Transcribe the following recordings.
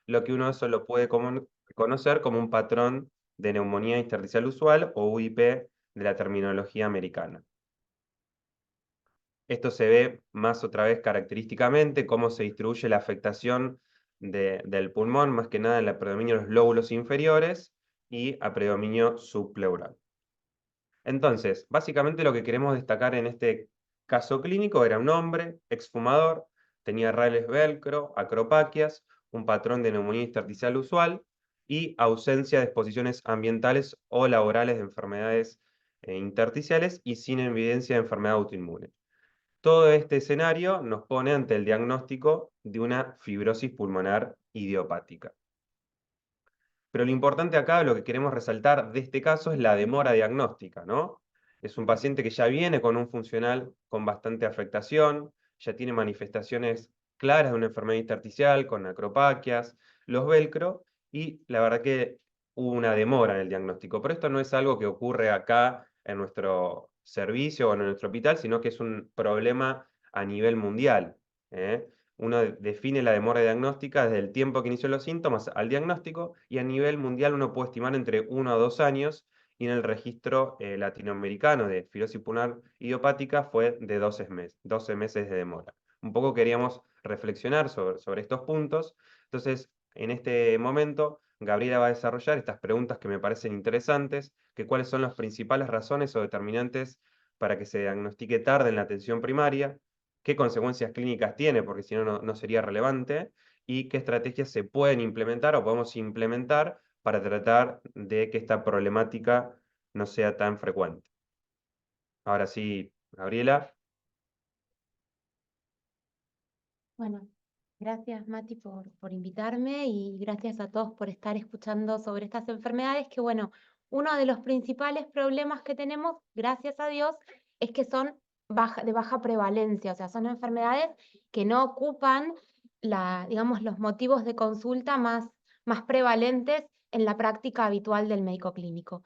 lo que uno solo puede conocer como un patrón de neumonía intersticial usual o UIP de la terminología americana. Esto se ve más otra vez característicamente cómo se distribuye la afectación del pulmón, más que nada en el predominio de los lóbulos inferiores y a predominio subpleural. Entonces, básicamente lo que queremos destacar en este caso clínico era un hombre, exfumador, tenía rales velcro, acropaquias, un patrón de neumonía intersticial usual y ausencia de exposiciones ambientales o laborales de enfermedades intersticiales y sin evidencia de enfermedad autoinmune. Todo este escenario nos pone ante el diagnóstico de una fibrosis pulmonar idiopática. Pero lo importante acá, lo que queremos resaltar de este caso es la demora diagnóstica, ¿no? Es un paciente que ya viene con un funcional con bastante afectación, ya tiene manifestaciones claras de una enfermedad intersticial, con acropaquias, los velcro, y la verdad que hubo una demora en el diagnóstico. Pero esto no es algo que ocurre acá en nuestro servicio o en nuestro hospital, sino que es un problema a nivel mundial, ¿eh? Uno define la demora diagnóstica desde el tiempo que inició los síntomas al diagnóstico y a nivel mundial uno puede estimar entre 1 a 2 años y en el registro latinoamericano de fibrosis pulmonar idiopática fue de 12 meses de demora. Un poco queríamos reflexionar sobre estos puntos. Entonces, en este momento, Gabriela va a desarrollar estas preguntas que me parecen interesantes, que cuáles son las principales razones o determinantes para que se diagnostique tarde en la atención primaria, qué consecuencias clínicas tiene, porque si no, no sería relevante, y qué estrategias se pueden implementar o podemos implementar para tratar de que esta problemática no sea tan frecuente. Ahora sí, Gabriela. Bueno, gracias Mati por invitarme y gracias a todos por estar escuchando sobre estas enfermedades que, bueno, uno de los principales problemas que tenemos, gracias a Dios, es que son de baja prevalencia, o sea, son enfermedades que no ocupan digamos, los motivos de consulta más prevalentes en la práctica habitual del médico clínico.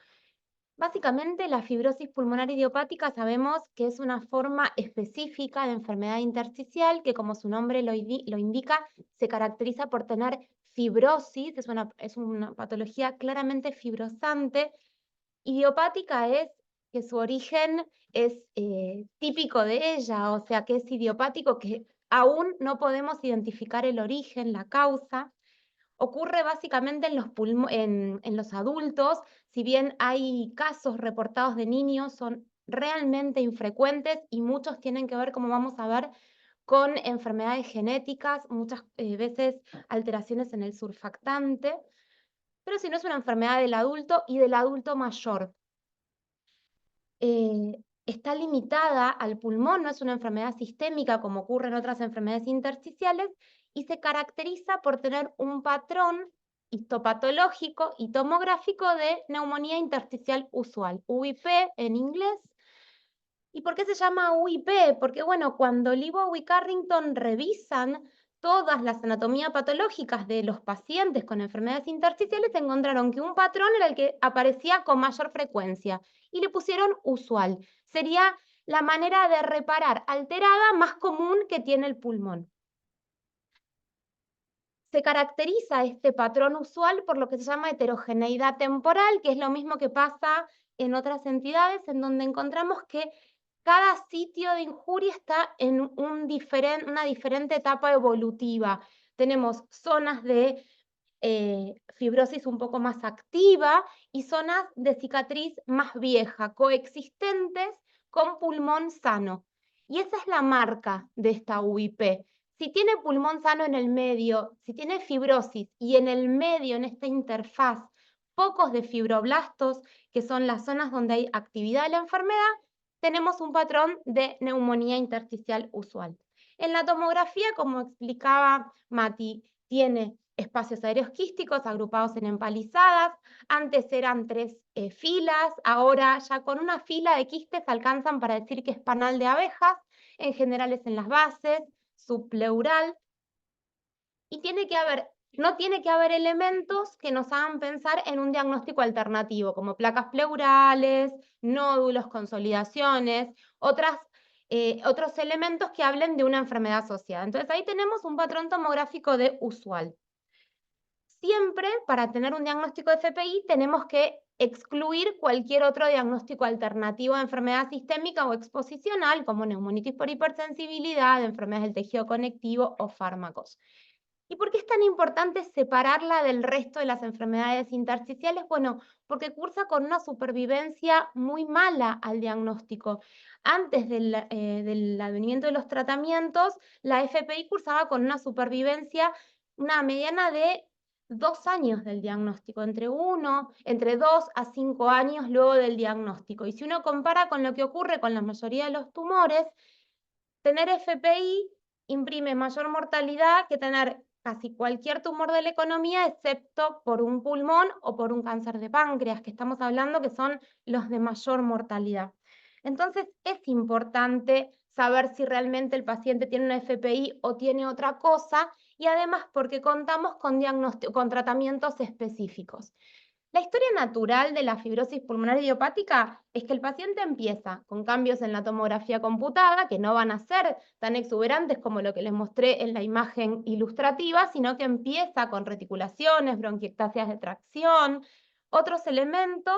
Básicamente, la fibrosis pulmonar idiopática sabemos que es una forma específica de enfermedad intersticial que, como su nombre lo indica, se caracteriza por tener fibrosis, es una patología claramente fibrosante. Idiopática es que su origen es típico de ella, o sea que es idiopático, que aún no podemos identificar el origen, la causa. Ocurre básicamente en los adultos, si bien hay casos reportados de niños, son realmente infrecuentes y muchos tienen que ver, como vamos a ver, con enfermedades genéticas, muchas veces alteraciones en el surfactante, pero si no es una enfermedad del adulto y del adulto mayor. Está limitada al pulmón, no es una enfermedad sistémica como ocurre en otras enfermedades intersticiales, y se caracteriza por tener un patrón histopatológico y tomográfico de neumonía intersticial usual, UIP en inglés. ¿Y por qué se llama UIP? Porque, bueno, cuando Liebowitz y Carrington revisan todas las anatomías patológicas de los pacientes con enfermedades intersticiales, encontraron que un patrón era el que aparecía con mayor frecuencia y le pusieron usual. Sería la manera de reparar alterada más común que tiene el pulmón. Se caracteriza este patrón usual por lo que se llama heterogeneidad temporal, que es lo mismo que pasa en otras entidades, en donde encontramos que cada sitio de injuria está en una diferente etapa evolutiva. Tenemos zonas de fibrosis un poco más activa y zonas de cicatriz más vieja, coexistentes con pulmón sano. Y esa es la marca de esta UIP. Si tiene pulmón sano en el medio, si tiene fibrosis y en el medio, en esta interfaz, pocos de fibroblastos, que son las zonas donde hay actividad de la enfermedad, tenemos un patrón de neumonía intersticial usual. En la tomografía, como explicaba Mati, tiene espacios aéreos quísticos agrupados en empalizadas. Antes eran 3 filas, ahora ya con una fila de quistes alcanzan para decir que es panal de abejas. En general es en las bases, subpleural. Y no tiene que haber elementos que nos hagan pensar en un diagnóstico alternativo, como placas pleurales, nódulos, consolidaciones, otras otros elementos que hablen de una enfermedad asociada. Entonces ahí tenemos un patrón tomográfico de usual. Siempre para tener un diagnóstico de FPI tenemos que excluir cualquier otro diagnóstico alternativo de enfermedad sistémica o exposicional, como neumonitis por hipersensibilidad, enfermedades del tejido conectivo o fármacos. ¿Y por qué es tan importante separarla del resto de las enfermedades intersticiales? Bueno, porque cursa con una supervivencia muy mala al diagnóstico. Antes del advenimiento de los tratamientos, la FPI cursaba con una supervivencia, una mediana de 2 años del diagnóstico, entre 2 a 5 años luego del diagnóstico. Y si uno compara con lo que ocurre con la mayoría de los tumores, tener FPI imprime mayor mortalidad que tener casi cualquier tumor de la economía, excepto por un pulmón o por un cáncer de páncreas, que estamos hablando que son los de mayor mortalidad. Entonces, es importante saber si realmente el paciente tiene una FPI o tiene otra cosa, y además porque contamos con tratamientos específicos. La historia natural de la fibrosis pulmonar idiopática es que el paciente empieza con cambios en la tomografía computada, que no van a ser tan exuberantes como lo que les mostré en la imagen ilustrativa, sino que empieza con reticulaciones, bronquiectasias de tracción, otros elementos.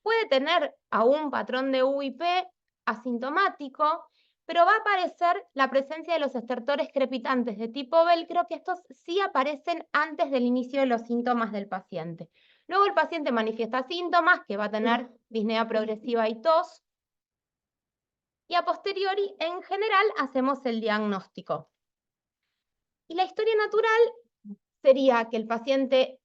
Puede tener aún patrón de UIP asintomático, pero va a aparecer la presencia de los estertores crepitantes de tipo velcro, que estos sí aparecen antes del inicio de los síntomas del paciente. Luego el paciente manifiesta síntomas, que va a tener disnea progresiva y tos, y a posteriori, en general, hacemos el diagnóstico. Y la historia natural sería que el paciente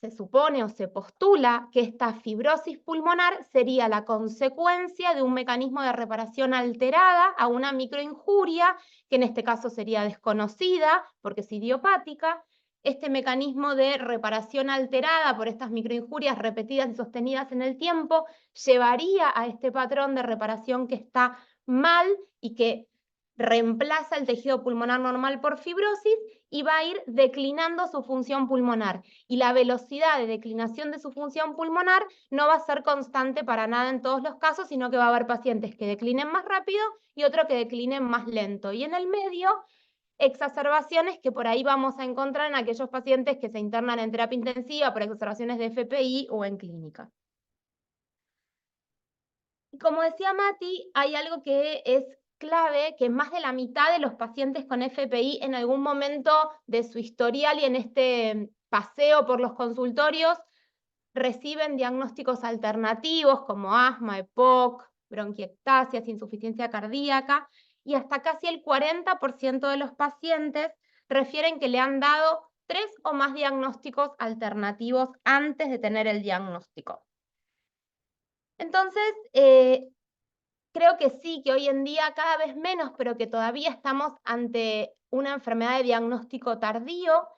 se supone o se postula que esta fibrosis pulmonar sería la consecuencia de un mecanismo de reparación alterada a una microinjuria, que en este caso sería desconocida porque es idiopática. Este mecanismo de reparación alterada por estas microinjurias repetidas y sostenidas en el tiempo llevaría a este patrón de reparación que está mal y que reemplaza el tejido pulmonar normal por fibrosis y va a ir declinando su función pulmonar. Y la velocidad de declinación de su función pulmonar no va a ser constante para nada en todos los casos, sino que va a haber pacientes que declinen más rápido y otros que declinen más lento. Y en el medio, exacerbaciones que por ahí vamos a encontrar en aquellos pacientes que se internan en terapia intensiva por exacerbaciones de FPI o en clínica. Y como decía Mati, hay algo que es clave, que más de la mitad de los pacientes con FPI en algún momento de su historial y en este paseo por los consultorios reciben diagnósticos alternativos como asma, EPOC, bronquiectasias, insuficiencia cardíaca, y hasta casi el 40% de los pacientes refieren que le han dado 3 o más diagnósticos alternativos antes de tener el diagnóstico. Entonces, creo que sí, que hoy en día cada vez menos, pero que todavía estamos ante una enfermedad de diagnóstico tardío.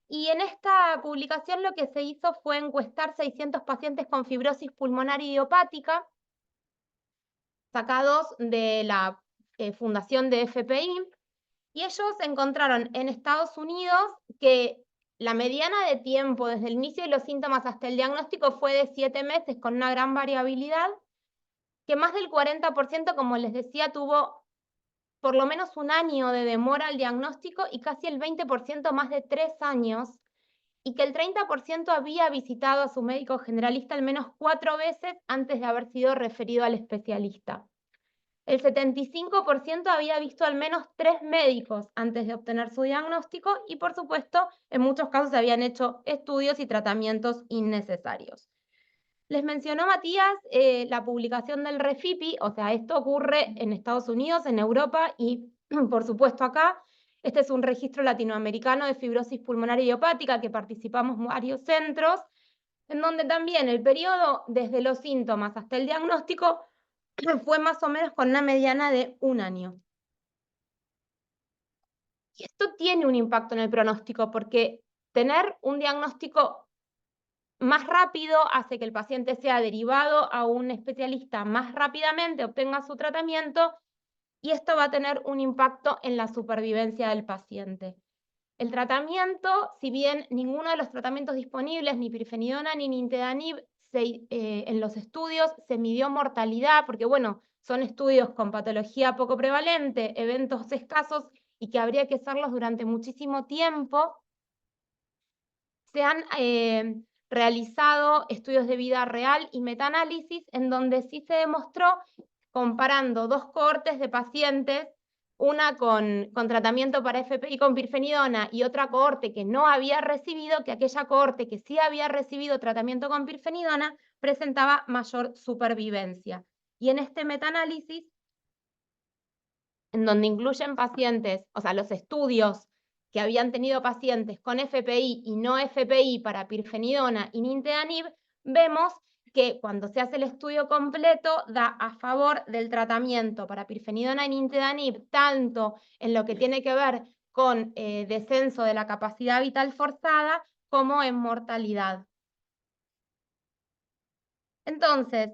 Y en esta publicación lo que se hizo fue encuestar 600 pacientes con fibrosis pulmonar idiopática, sacados de la fundación de FPI, y ellos encontraron en Estados Unidos que la mediana de tiempo desde el inicio de los síntomas hasta el diagnóstico fue de 7 meses con una gran variabilidad, que más del 40%, como les decía, tuvo por lo menos un año de demora al diagnóstico y casi el 20% más de 3 años, y que el 30% había visitado a su médico generalista al menos 4 veces antes de haber sido referido al especialista. El 75% había visto al menos 3 médicos antes de obtener su diagnóstico y, por supuesto, en muchos casos se habían hecho estudios y tratamientos innecesarios. Les mencionó Matías la publicación del REFIPI, o sea, esto ocurre en Estados Unidos, en Europa y, por supuesto, acá. Este es un registro latinoamericano de fibrosis pulmonar idiopática que participamos varios centros, en donde también el periodo desde los síntomas hasta el diagnóstico fue más o menos con una mediana de 1 año. Y esto tiene un impacto en el pronóstico, porque tener un diagnóstico más rápido hace que el paciente sea derivado a un especialista más rápidamente, obtenga su tratamiento, y esto va a tener un impacto en la supervivencia del paciente. El tratamiento, si bien ninguno de los tratamientos disponibles, ni pirfenidona ni nintedanib, en los estudios se midió mortalidad, porque bueno, son estudios con patología poco prevalente, eventos escasos y que habría que hacerlos durante muchísimo tiempo, se han realizado estudios de vida real y metaanálisis en donde sí se demostró, comparando dos cohortes de pacientes, una con tratamiento para FPI con pirfenidona y otra cohorte que no había recibido, que aquella cohorte que sí había recibido tratamiento con pirfenidona presentaba mayor supervivencia. Y en este metaanálisis, en donde incluyen pacientes, o sea, los estudios que habían tenido pacientes con FPI y no FPI para pirfenidona y nintedanib, vemos que cuando se hace el estudio completo da a favor del tratamiento para pirfenidona y nintedanib, tanto en lo que tiene que ver con descenso de la capacidad vital forzada como en mortalidad. Entonces,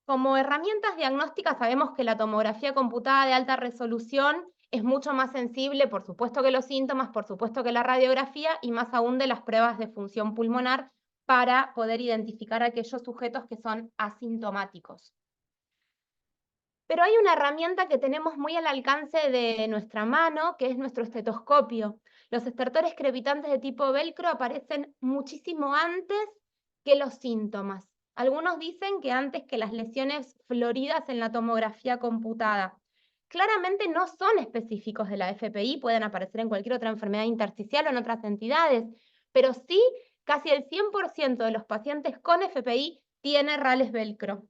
como herramientas diagnósticas sabemos que la tomografía computada de alta resolución es mucho más sensible, por supuesto que los síntomas, por supuesto que la radiografía y más aún de las pruebas de función pulmonar para poder identificar a aquellos sujetos que son asintomáticos. Pero hay una herramienta que tenemos muy al alcance de nuestra mano, que es nuestro estetoscopio. Los estertores crepitantes de tipo velcro aparecen muchísimo antes que los síntomas. Algunos dicen que antes que las lesiones floridas en la tomografía computada. Claramente no son específicos de la FPI, pueden aparecer en cualquier otra enfermedad intersticial o en otras entidades, pero sí casi el 100% de los pacientes con FPI tiene rales velcro.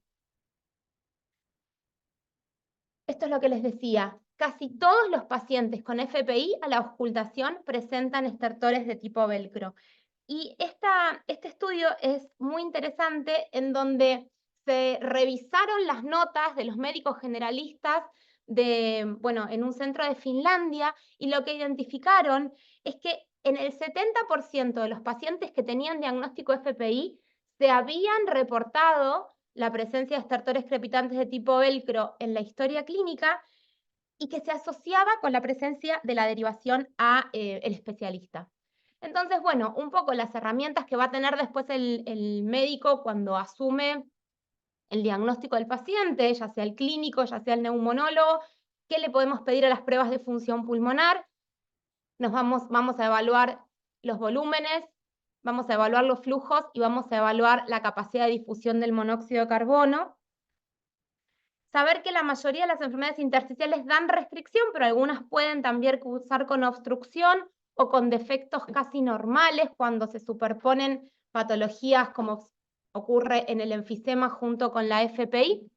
Esto es lo que les decía. Casi todos los pacientes con FPI a la auscultación presentan estertores de tipo velcro. Y este estudio es muy interesante en donde se revisaron las notas de los médicos generalistas en un centro de Finlandia, y lo que identificaron es que en el 70% de los pacientes que tenían diagnóstico FPI se habían reportado la presencia de estertores crepitantes de tipo velcro en la historia clínica y que se asociaba con la presencia de la derivación a el especialista. Entonces, bueno, un poco las herramientas que va a tener después el médico cuando asume el diagnóstico del paciente, ya sea el clínico, ya sea el neumonólogo, qué le podemos pedir a las pruebas de función pulmonar. Vamos a evaluar los volúmenes, vamos a evaluar los flujos y vamos a evaluar la capacidad de difusión del monóxido de carbono. Saber que la mayoría de las enfermedades intersticiales dan restricción, pero algunas pueden también cursar con obstrucción o con defectos casi normales cuando se superponen patologías como ocurre en el enfisema junto con la FPI.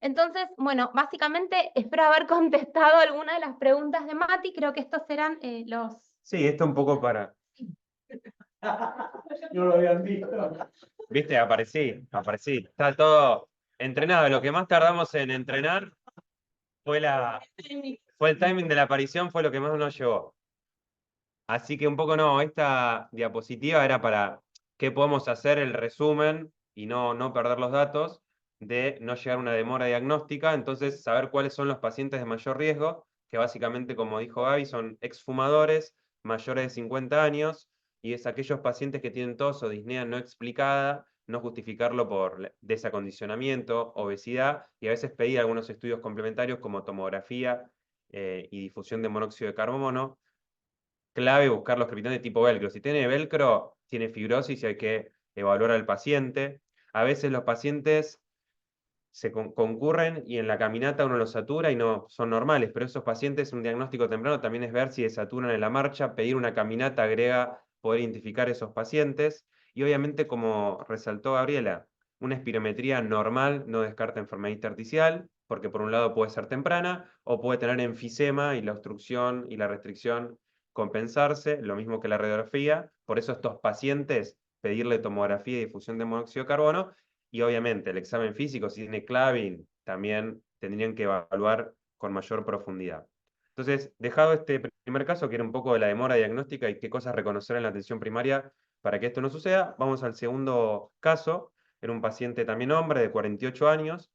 Entonces, bueno, básicamente espero haber contestado algunas de las preguntas de Mati. Creo que estos serán los... Sí, esto un poco para... No lo habían visto. Viste, aparecí. Está todo entrenado. Lo que más tardamos en entrenar fue el timing de la aparición, fue lo que más nos llevó. Así que un poco no, esta diapositiva era para qué podemos hacer el resumen y no perder los datos, de no llegar a una demora diagnóstica, entonces saber cuáles son los pacientes de mayor riesgo, que básicamente, como dijo Gaby, son exfumadores mayores de 50 años, y es aquellos pacientes que tienen tos o disnea no explicada, no justificarlo por desacondicionamiento, obesidad, y a veces pedir algunos estudios complementarios como tomografía y difusión de monóxido de carbono. Clave buscar los crepitantes de tipo velcro. Si tiene velcro, tiene fibrosis y hay que evaluar al paciente. A veces los pacientes se concurren y en la caminata uno los satura y no son normales, pero esos pacientes, un diagnóstico temprano también es ver si desaturan en la marcha, pedir una caminata agrega poder identificar esos pacientes. Y obviamente, como resaltó Gabriela, una espirometría normal no descarta enfermedad intersticial, porque por un lado puede ser temprana o puede tener enfisema y la obstrucción y la restricción compensarse, lo mismo que la radiografía. Por eso estos pacientes, pedirle tomografía y difusión de monóxido de carbono, y obviamente el examen físico, si tiene claving, también tendrían que evaluar con mayor profundidad. Entonces, dejado este primer caso, que era un poco de la demora diagnóstica y qué cosas reconocer en la atención primaria para que esto no suceda, vamos al segundo caso. Era un paciente también hombre de 48 años,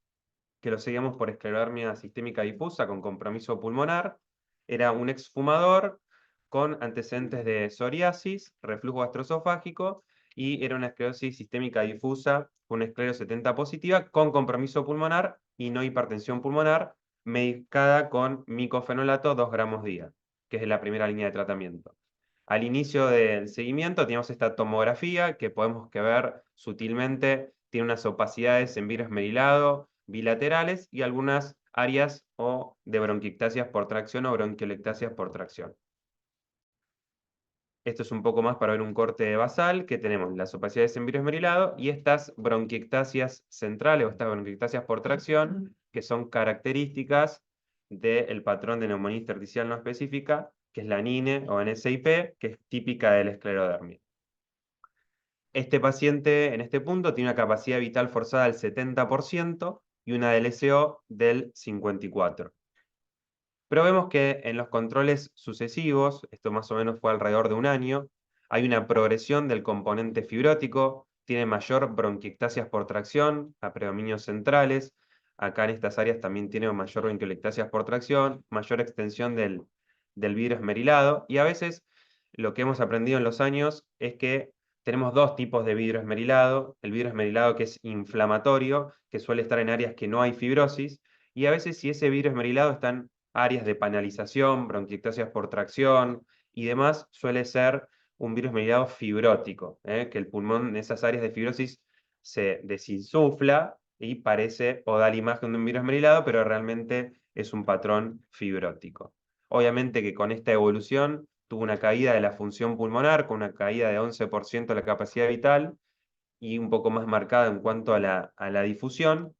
que lo seguíamos por esclerodermia sistémica difusa con compromiso pulmonar. Era un exfumador con antecedentes de psoriasis, reflujo gastroesofágico y era una esclerosis sistémica difusa, una esclerosis 70 positiva con compromiso pulmonar y no hipertensión pulmonar, medicada con micofenolato 2 gramos día, que es la primera línea de tratamiento. Al inicio del seguimiento teníamos esta tomografía que podemos ver sutilmente, tiene unas opacidades en virus esmerilado, bilaterales y algunas áreas o de bronquiectasias por tracción o bronquiolectasias por tracción. Esto es un poco más para ver un corte basal, que tenemos las opacidades en virus esmerilado y estas bronquiectasias centrales o estas bronquiectasias por tracción, que son características del patrón de neumonía intersticial no específica, que es la NINE o NSIP, que es típica de la esclerodermia. Este paciente en este punto tiene una capacidad vital forzada del 70% y una DLCO del 54%. Pero vemos que en los controles sucesivos, esto más o menos fue alrededor de un año, hay una progresión del componente fibrótico, tiene mayor bronquiectasias por tracción, a predominios centrales, acá en estas áreas también tiene mayor bronquiolectasias por tracción, mayor extensión del vidrio esmerilado, y a veces lo que hemos aprendido en los años es que tenemos dos tipos de vidrio esmerilado, el vidrio esmerilado que es inflamatorio, que suele estar en áreas que no hay fibrosis, y a veces si ese vidrio esmerilado está en áreas de panalización, bronquiectasias por tracción y demás, suele ser un virus esmerilado fibrótico, que el pulmón en esas áreas de fibrosis se desinsufla y parece o da la imagen de un virus esmerilado, pero realmente es un patrón fibrótico. Obviamente que con esta evolución tuvo una caída de la función pulmonar, con una caída de 11% de la capacidad vital y un poco más marcada en cuanto a la difusión.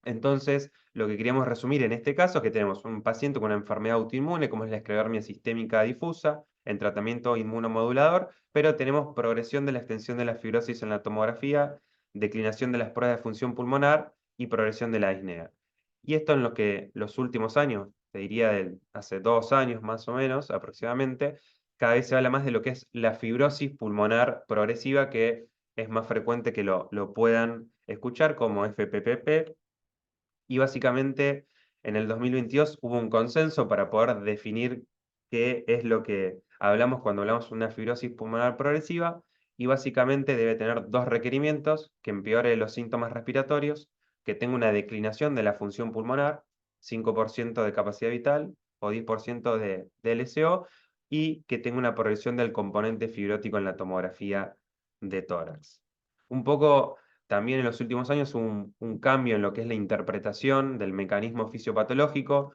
Entonces, lo que queríamos resumir en este caso es que tenemos un paciente con una enfermedad autoinmune, como es la esclerodermia sistémica difusa, en tratamiento inmunomodulador, pero tenemos progresión de la extensión de la fibrosis en la tomografía, declinación de las pruebas de función pulmonar y progresión de la disnea. Y esto en lo que los últimos años, te diría hace 2 años más o menos aproximadamente, cada vez se habla más de lo que es la fibrosis pulmonar progresiva, que es más frecuente que lo puedan escuchar como FPPP, y básicamente en el 2022 hubo un consenso para poder definir qué es lo que hablamos cuando hablamos de una fibrosis pulmonar progresiva, y básicamente debe tener dos requerimientos: que empeore los síntomas respiratorios, que tenga una declinación de la función pulmonar, 5% de capacidad vital o 10% de LSO, y que tenga una progresión del componente fibrótico en la tomografía de tórax. Un poco también en los últimos años hubo un cambio en lo que es la interpretación del mecanismo fisiopatológico.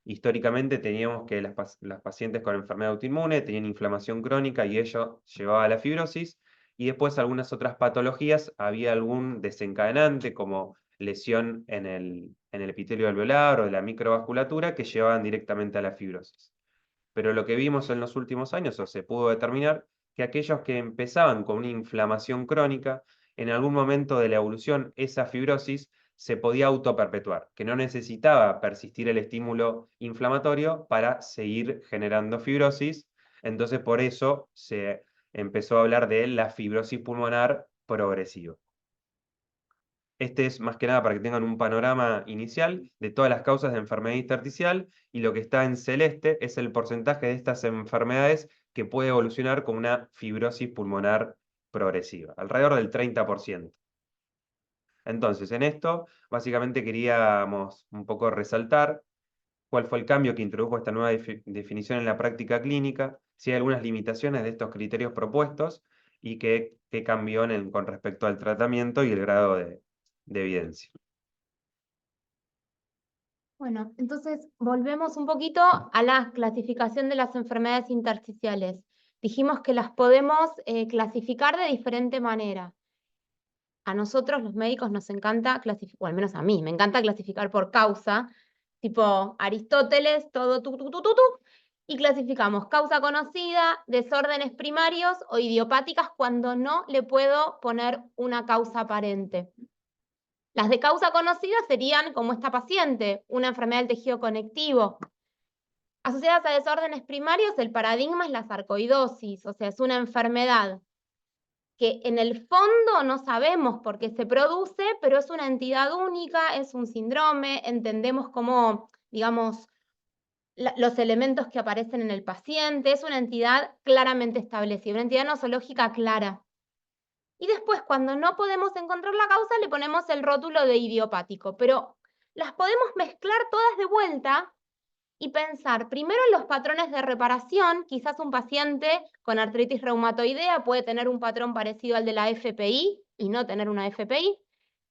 Históricamente teníamos que las pacientes con enfermedad autoinmune tenían inflamación crónica y ello llevaba a la fibrosis, y después algunas otras patologías había algún desencadenante como lesión en el epitelio alveolar o de la microvasculatura que llevaban directamente a la fibrosis. Pero lo que vimos en los últimos años, o se pudo determinar, que aquellos que empezaban con una inflamación crónica, en algún momento de la evolución esa fibrosis se podía autoperpetuar, que no necesitaba persistir el estímulo inflamatorio para seguir generando fibrosis. Entonces por eso se empezó a hablar de la fibrosis pulmonar progresiva. Este es más que nada para que tengan un panorama inicial de todas las causas de enfermedad intersticial, y lo que está en celeste es el porcentaje de estas enfermedades que puede evolucionar con una fibrosis pulmonar progresiva, alrededor del 30%. Entonces, en esto, básicamente queríamos un poco resaltar cuál fue el cambio que introdujo esta nueva definición en la práctica clínica, si hay algunas limitaciones de estos criterios propuestos y qué cambió con respecto al tratamiento y el grado de evidencia. Bueno, entonces volvemos un poquito a la clasificación de las enfermedades intersticiales. Dijimos que las podemos clasificar de diferente manera. A nosotros los médicos nos encanta clasificar, o al menos a mí, me encanta clasificar por causa, tipo Aristóteles, todo y clasificamos causa conocida, desórdenes primarios o idiopáticas cuando no le puedo poner una causa aparente. Las de causa conocida serían, como esta paciente, una enfermedad del tejido conectivo. Asociadas a desórdenes primarios, el paradigma es la sarcoidosis, o sea, es una enfermedad que en el fondo no sabemos por qué se produce, pero es una entidad única, es un síndrome, entendemos cómo, digamos, los elementos que aparecen en el paciente, es una entidad claramente establecida, una entidad nosológica clara. Y después, cuando no podemos encontrar la causa, le ponemos el rótulo de idiopático. Pero las podemos mezclar todas de vuelta y pensar primero en los patrones de reparación. Quizás un paciente con artritis reumatoidea puede tener un patrón parecido al de la FPI y no tener una FPI.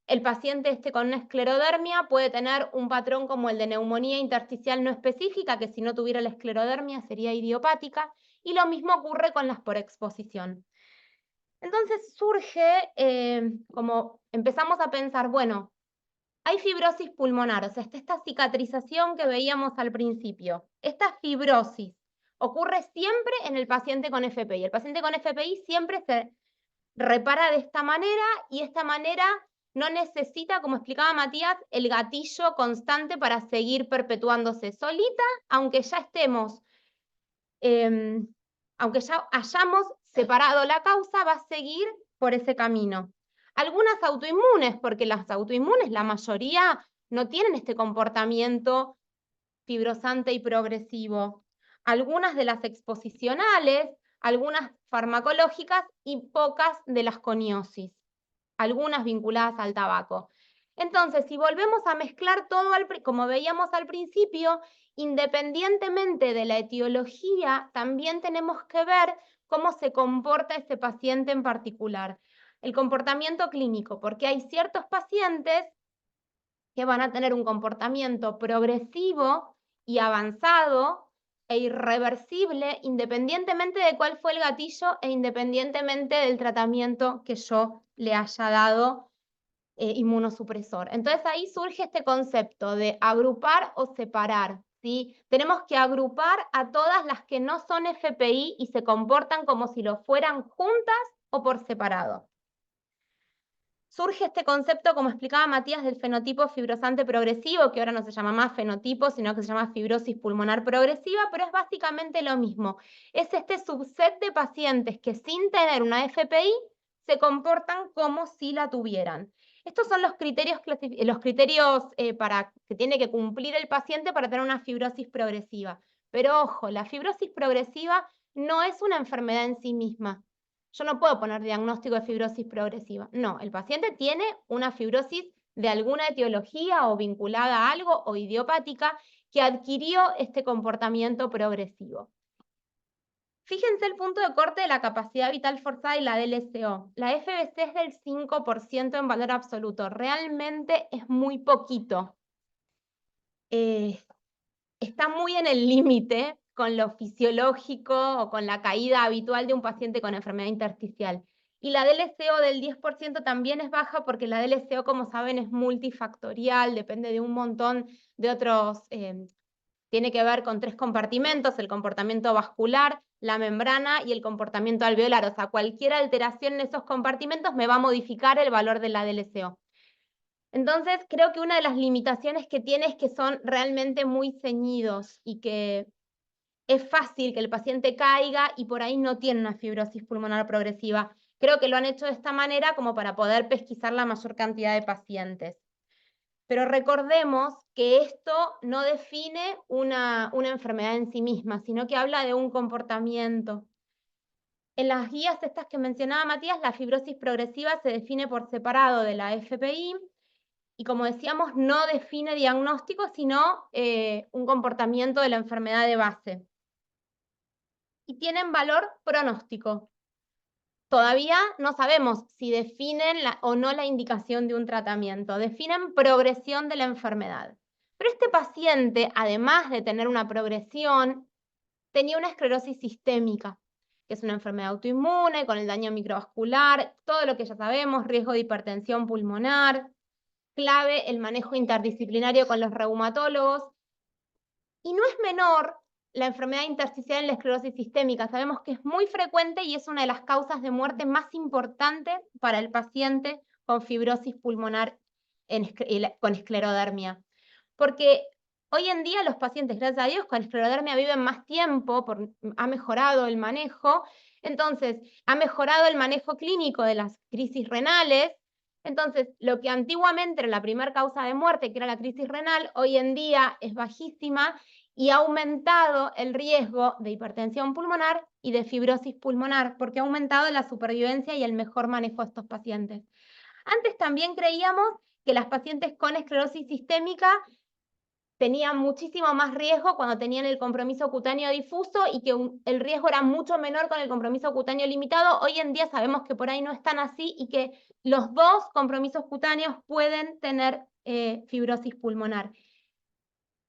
El paciente con una esclerodermia puede tener un patrón como el de neumonía intersticial no específica, que si no tuviera la esclerodermia sería idiopática, y lo mismo ocurre con las por exposición. Entonces surge, como empezamos a pensar, bueno, hay fibrosis pulmonar, o sea, esta cicatrización que veíamos al principio. Esta fibrosis ocurre siempre en el paciente con FPI. El paciente con FPI siempre se repara de esta manera y esta manera no necesita, como explicaba Matías, el gatillo constante para seguir perpetuándose solita, aunque ya estemos, aunque ya hayamos separado la causa, va a seguir por ese camino. Algunas autoinmunes, porque las autoinmunes, la mayoría, no tienen este comportamiento fibrosante y progresivo. Algunas de las exposicionales, algunas farmacológicas y pocas de las coniosis, algunas vinculadas al tabaco. Entonces, si volvemos a mezclar todo, como veíamos al principio, independientemente de la etiología, también tenemos que ver cómo se comporta ese paciente en particular. El comportamiento clínico, porque hay ciertos pacientes que van a tener un comportamiento progresivo y avanzado e irreversible, independientemente de cuál fue el gatillo e independientemente del tratamiento que yo le haya dado inmunosupresor. Entonces ahí surge este concepto de agrupar o separar, ¿sí? Tenemos que agrupar a todas las que no son FPI y se comportan como si lo fueran juntas o por separado. Surge este concepto, como explicaba Matías, del fenotipo fibrosante progresivo, que ahora no se llama más fenotipo, sino que se llama fibrosis pulmonar progresiva, pero es básicamente lo mismo. Es este subset de pacientes que sin tener una FPI se comportan como si la tuvieran. Estos son los criterios que tiene que cumplir el paciente para tener una fibrosis progresiva. Pero ojo, la fibrosis progresiva no es una enfermedad en sí misma. Yo no puedo poner diagnóstico de fibrosis progresiva. No, el paciente tiene una fibrosis de alguna etiología o vinculada a algo o idiopática que adquirió este comportamiento progresivo. Fíjense el punto de corte de la capacidad vital forzada y la DLCO. La FBC es del 5% en valor absoluto. Realmente es muy poquito. Está muy en el límite con lo fisiológico o con la caída habitual de un paciente con enfermedad intersticial. Y la DLCO del 10% también es baja porque la DLCO, como saben, es multifactorial, depende de un montón de otros, tiene que ver con 3 compartimentos, el comportamiento vascular, la membrana y el comportamiento alveolar. O sea, cualquier alteración en esos compartimentos me va a modificar el valor de la DLCO. Entonces, creo que una de las limitaciones que tiene es que son realmente muy ceñidos y que es fácil que el paciente caiga y por ahí no tiene una fibrosis pulmonar progresiva. Creo que lo han hecho de esta manera como para poder pesquisar la mayor cantidad de pacientes. Pero recordemos que esto no define una enfermedad en sí misma, sino que habla de un comportamiento. En las guías estas que mencionaba Matías, la fibrosis progresiva se define por separado de la FPI, y como decíamos, no define diagnóstico, sino un comportamiento de la enfermedad de base. Y tienen valor pronóstico. Todavía no sabemos si definen o no la indicación de un tratamiento, definen progresión de la enfermedad. Pero este paciente, además de tener una progresión, tenía una esclerosis sistémica, que es una enfermedad autoinmune, con el daño microvascular, todo lo que ya sabemos, riesgo de hipertensión pulmonar, clave el manejo interdisciplinario con los reumatólogos. Y no es menor la enfermedad intersticial en la esclerosis sistémica. Sabemos que es muy frecuente y es una de las causas de muerte más importantes para el paciente con fibrosis pulmonar con esclerodermia. Porque hoy en día los pacientes, gracias a Dios, con esclerodermia viven más tiempo, ha mejorado el manejo, entonces ha mejorado el manejo clínico de las crisis renales. Entonces, lo que antiguamente era la primera causa de muerte, que era la crisis renal, hoy en día es bajísima y ha aumentado el riesgo de hipertensión pulmonar y de fibrosis pulmonar, porque ha aumentado la supervivencia y el mejor manejo de estos pacientes. Antes también creíamos que las pacientes con esclerosis sistémica tenían muchísimo más riesgo cuando tenían el compromiso cutáneo difuso y que el riesgo era mucho menor con el compromiso cutáneo limitado. Hoy en día sabemos que por ahí no es tan así y que los dos compromisos cutáneos pueden tener fibrosis pulmonar.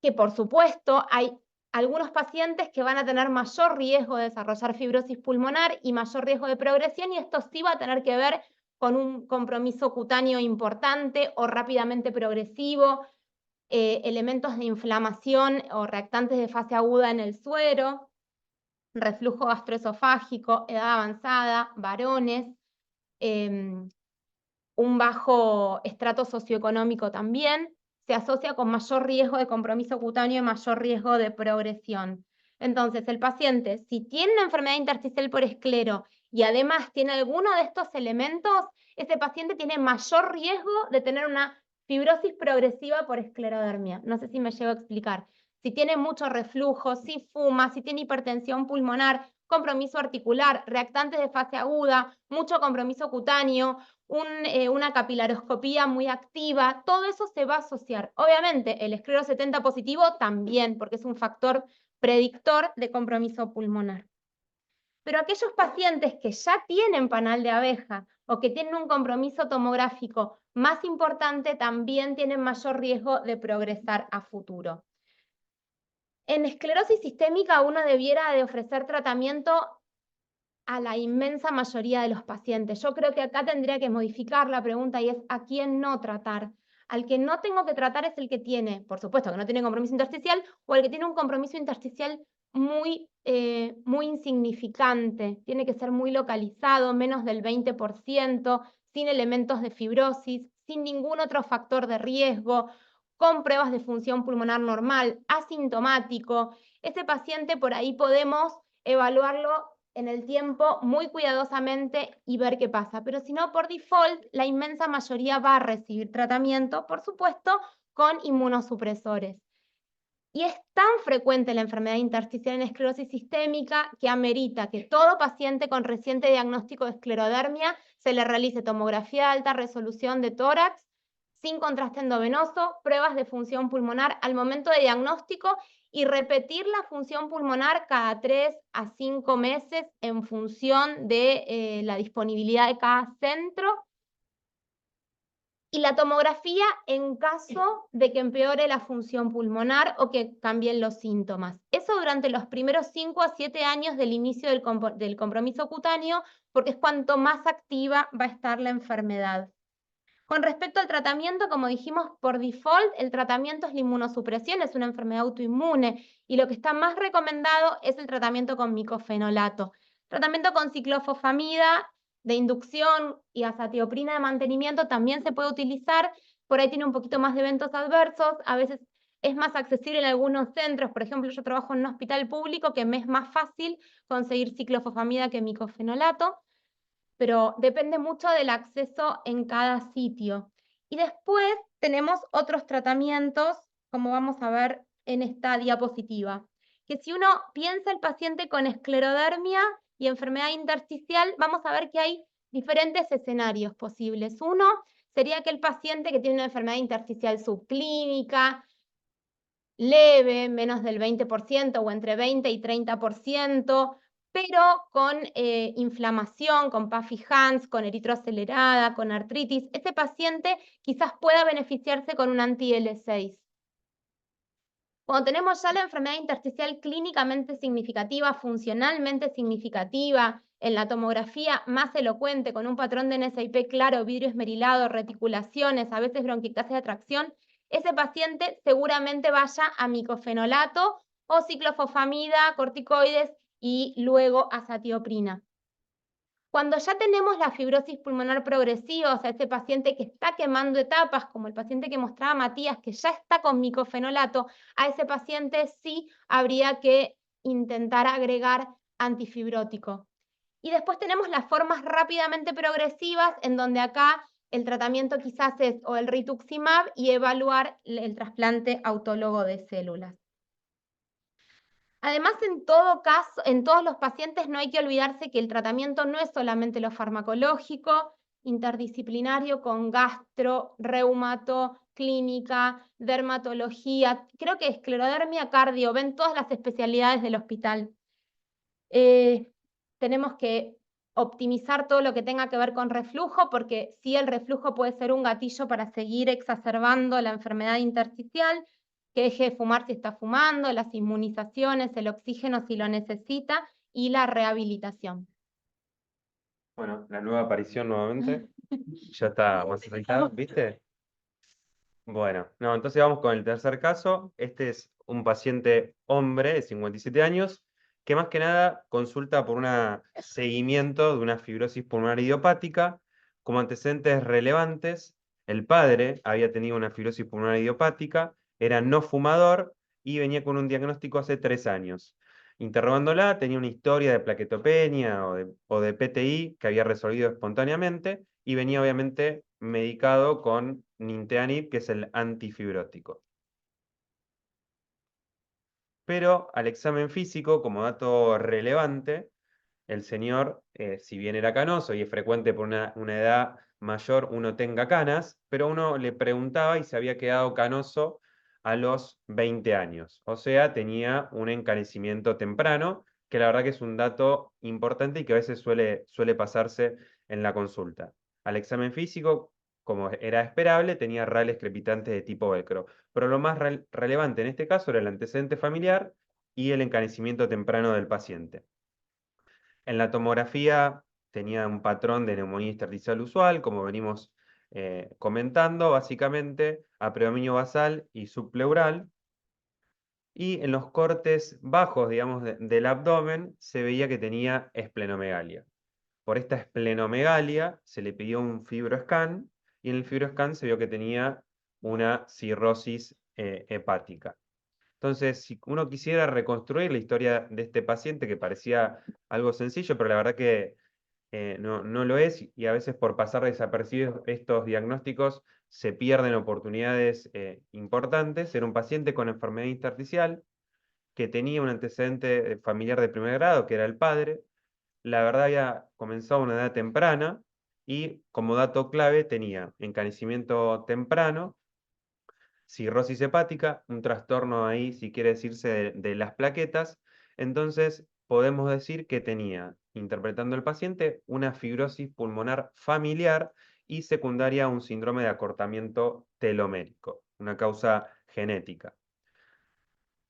Que por supuesto hay algunos pacientes que van a tener mayor riesgo de desarrollar fibrosis pulmonar y mayor riesgo de progresión, y esto sí va a tener que ver con un compromiso cutáneo importante o rápidamente progresivo, elementos de inflamación o reactantes de fase aguda en el suero, reflujo gastroesofágico, edad avanzada, varones, un bajo estrato socioeconómico también, se asocia con mayor riesgo de compromiso cutáneo y mayor riesgo de progresión. Entonces, el paciente, si tiene una enfermedad intersticial por esclero y además tiene alguno de estos elementos, ese paciente tiene mayor riesgo de tener una fibrosis progresiva por esclerodermia. No sé si me llevo a explicar. Si tiene mucho reflujo, si fuma, si tiene hipertensión pulmonar, compromiso articular, reactantes de fase aguda, mucho compromiso cutáneo, una capilaroscopía muy activa, todo eso se va a asociar. Obviamente, el esclero 70 positivo también, porque es un factor predictor de compromiso pulmonar. Pero aquellos pacientes que ya tienen panal de abeja o que tienen un compromiso tomográfico más importante también tienen mayor riesgo de progresar a futuro. En esclerosis sistémica uno debiera de ofrecer tratamiento a la inmensa mayoría de los pacientes. Yo creo que acá tendría que modificar la pregunta y es ¿a quién no tratar? Al que no tengo que tratar es el que tiene, por supuesto, que no tiene compromiso intersticial, o el que tiene un compromiso intersticial muy insignificante. Tiene que ser muy localizado, menos del 20%, sin elementos de fibrosis, sin ningún otro factor de riesgo, con pruebas de función pulmonar normal, asintomático. Ese paciente por ahí podemos evaluarlo en el tiempo muy cuidadosamente y ver qué pasa. Pero si no, por default, la inmensa mayoría va a recibir tratamiento, por supuesto, con inmunosupresores. Y es tan frecuente la enfermedad intersticial en esclerosis sistémica que amerita que todo paciente con reciente diagnóstico de esclerodermia se le realice tomografía de alta resolución de tórax, sin contraste endovenoso, pruebas de función pulmonar al momento de diagnóstico y repetir la función pulmonar cada 3 a 5 meses en función de la disponibilidad de cada centro. Y la tomografía en caso de que empeore la función pulmonar o que cambien los síntomas. Eso durante los primeros 5 a 7 años del inicio del compromiso cutáneo, porque es cuanto más activa va a estar la enfermedad. Con respecto al tratamiento, como dijimos, por default, el tratamiento es la inmunosupresión, es una enfermedad autoinmune, y lo que está más recomendado es el tratamiento con micofenolato. Tratamiento con ciclofosfamida de inducción y azatioprina de mantenimiento también se puede utilizar, por ahí tiene un poquito más de eventos adversos, a veces es más accesible en algunos centros, por ejemplo, yo trabajo en un hospital público que me es más fácil conseguir ciclofosfamida que micofenolato, pero depende mucho del acceso en cada sitio. Y después tenemos otros tratamientos, como vamos a ver en esta diapositiva, que si uno piensa el paciente con esclerodermia y enfermedad intersticial, vamos a ver que hay diferentes escenarios posibles. Uno sería aquel paciente que tiene una enfermedad intersticial subclínica, leve, menos del 20% o entre 20 y 30%, pero con inflamación, con Puffi-Hans, con eritroacelerada, con artritis. Ese paciente quizás pueda beneficiarse con un anti-L6. Cuando tenemos ya la enfermedad intersticial clínicamente significativa, funcionalmente significativa, en la tomografía más elocuente, con un patrón de NSIP claro, vidrio esmerilado, reticulaciones, a veces bronquiectasia de tracción, ese paciente seguramente vaya a micofenolato o ciclofosfamida, corticoides y luego azatioprina. Cuando ya tenemos la fibrosis pulmonar progresiva, o sea, ese paciente que está quemando etapas, como el paciente que mostraba Matías, que ya está con micofenolato, a ese paciente sí habría que intentar agregar antifibrótico. Y después tenemos las formas rápidamente progresivas, en donde acá el tratamiento quizás es o el rituximab y evaluar el trasplante autólogo de células. Además, en todo caso, en todos los pacientes no hay que olvidarse que el tratamiento no es solamente lo farmacológico, interdisciplinario con gastro, reumato, clínica, dermatología, creo que esclerodermia, cardio, ven todas las especialidades del hospital. Tenemos que optimizar todo lo que tenga que ver con reflujo, porque sí, el reflujo puede ser un gatillo para seguir exacerbando la enfermedad intersticial, que deje de fumar si está fumando, las inmunizaciones, el oxígeno si lo necesita, y la rehabilitación. Bueno, la nueva aparición nuevamente. Ya está más afectado, ¿viste? Bueno, no, entonces vamos con el tercer caso. Este es un paciente hombre de 57 años que más que nada consulta por un seguimiento de una fibrosis pulmonar idiopática. Como antecedentes relevantes, el padre había tenido una fibrosis pulmonar idiopática, era no fumador y venía con un diagnóstico hace 3 años. Interrogándola, tenía una historia de plaquetopenia o de PTI que había resolvido espontáneamente y venía obviamente medicado con nintedanib, que es el antifibrótico. Pero al examen físico, como dato relevante, el señor, si bien era canoso y es frecuente por una edad mayor uno tenga canas, pero uno le preguntaba y se había quedado canoso a los 20 años. O sea, tenía un encanecimiento temprano, que la verdad que es un dato importante y que a veces suele pasarse en la consulta. Al examen físico, como era esperable, tenía rales crepitantes de tipo velcro. Pero lo más relevante en este caso era el antecedente familiar y el encanecimiento temprano del paciente. En la tomografía tenía un patrón de neumonía intersticial usual, como venimos comentando, básicamente a predominio basal y subpleural. Y en los cortes bajos, digamos, del abdomen, se veía que tenía esplenomegalia. Por esta esplenomegalia se le pidió un fibroscan y en el fibroscan se vio que tenía una cirrosis hepática. Entonces, si uno quisiera reconstruir la historia de este paciente, que parecía algo sencillo, pero la verdad que no lo es, y a veces por pasar desapercibidos estos diagnósticos se pierden oportunidades importantes. Era un paciente con enfermedad intersticial que tenía un antecedente familiar de primer grado, que era el padre. La verdad había comenzado a una edad temprana y como dato clave tenía encanecimiento temprano, cirrosis hepática, un trastorno ahí, si quiere decirse, de las plaquetas. Entonces, podemos decir que tenía, interpretando el paciente, una fibrosis pulmonar familiar y secundaria a un síndrome de acortamiento telomérico, una causa genética.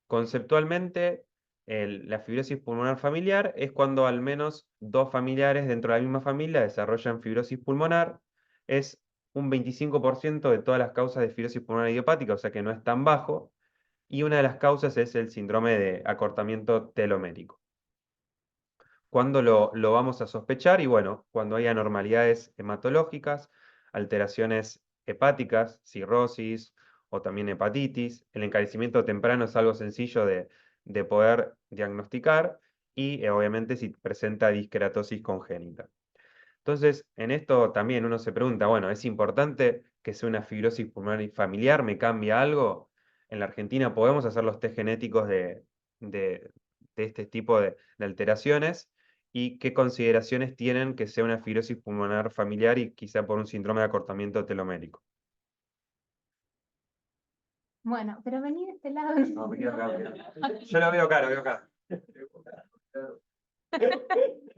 Conceptualmente, la fibrosis pulmonar familiar es cuando al menos dos familiares dentro de la misma familia desarrollan fibrosis pulmonar. Es un 25% de todas las causas de fibrosis pulmonar idiopática, o sea que no es tan bajo. Y una de las causas es el síndrome de acortamiento telomérico. ¿Cuándo lo vamos a sospechar? Y bueno, cuando hay anormalidades hematológicas, alteraciones hepáticas, cirrosis o también hepatitis. El encarecimiento temprano es algo sencillo de poder diagnosticar y obviamente si presenta disqueratosis congénita. Entonces, en esto también uno se pregunta, bueno, ¿es importante que sea una fibrosis pulmonar familiar? ¿Me cambia algo? En la Argentina podemos hacer los test genéticos de este tipo de alteraciones y qué consideraciones tienen que sea una fibrosis pulmonar familiar y quizá por un síndrome de acortamiento telomérico. Bueno, pero vení de este lado. No, me quedo acá. Yo lo veo acá, lo veo acá.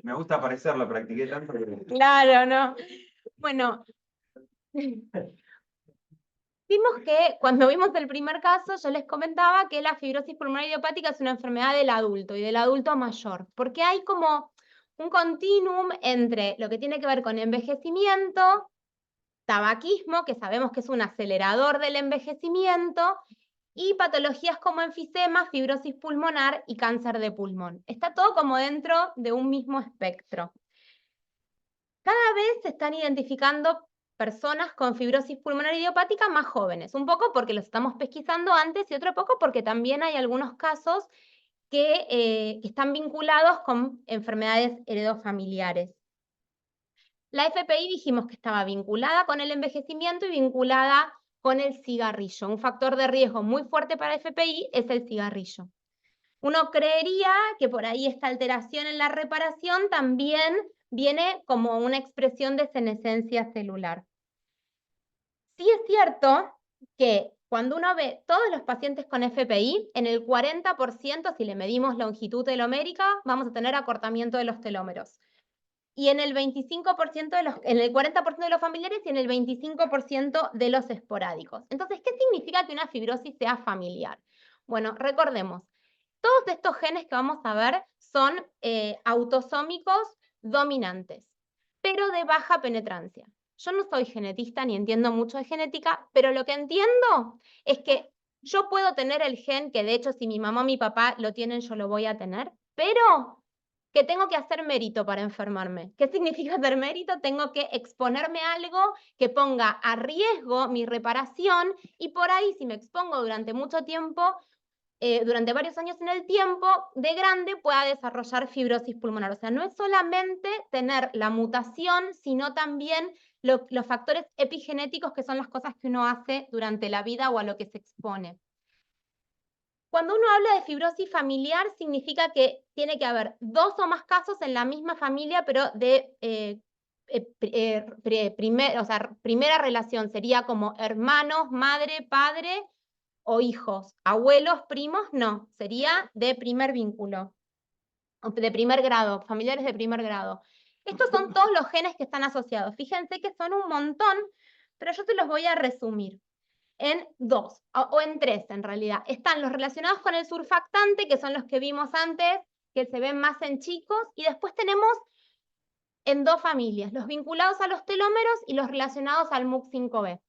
Me gusta parecerlo, practiqué tanto que... Claro, ¿no? Bueno, vimos que cuando vimos el primer caso, yo les comentaba que la fibrosis pulmonar idiopática es una enfermedad del adulto y del adulto mayor, porque hay como un continuum entre lo que tiene que ver con envejecimiento, tabaquismo, que sabemos que es un acelerador del envejecimiento, y patologías como enfisema, fibrosis pulmonar y cáncer de pulmón. Está todo como dentro de un mismo espectro. Cada vez se están identificando personas con fibrosis pulmonar idiopática más jóvenes, un poco porque los estamos pesquisando antes y otro poco porque también hay algunos casos que están vinculados con enfermedades heredofamiliares. La FPI dijimos que estaba vinculada con el envejecimiento y vinculada con el cigarrillo. Un factor de riesgo muy fuerte para FPI es el cigarrillo. Uno creería que por ahí esta alteración en la reparación también viene como una expresión de senescencia celular. Sí es cierto que cuando uno ve todos los pacientes con FPI, en el 40%, si le medimos longitud telomérica, vamos a tener acortamiento de los telómeros. Y en el 25% en el 40% de los familiares y en el 25% de los esporádicos. Entonces, ¿qué significa que una fibrosis sea familiar? Bueno, recordemos, todos estos genes que vamos a ver son autosómicos dominantes, pero de baja penetrancia. Yo no soy genetista ni entiendo mucho de genética, pero lo que entiendo es que yo puedo tener el gen, que de hecho si mi mamá o mi papá lo tienen, yo lo voy a tener, pero que tengo que hacer mérito para enfermarme. ¿Qué significa hacer mérito? Tengo que exponerme a algo que ponga a riesgo mi reparación y por ahí si me expongo durante mucho tiempo, durante varios años en el tiempo, de grande pueda desarrollar fibrosis pulmonar. O sea, no es solamente tener la mutación, sino también los factores epigenéticos, que son las cosas que uno hace durante la vida o a lo que se expone. Cuando uno habla de fibrosis familiar, significa que tiene que haber 2 o más casos en la misma familia, pero de primera relación. Sería como hermanos, madre, padre o hijos. Abuelos, primos, no. Sería de primer vínculo, de primer grado, familiares de primer grado. Estos son todos los genes que están asociados. Fíjense que son un montón, pero yo te los voy a resumir en 2, o en 3 en realidad. Están los relacionados con el surfactante, que son los que vimos antes, que se ven más en chicos, y después tenemos en 2 familias, los vinculados a los telómeros y los relacionados al MUC5B.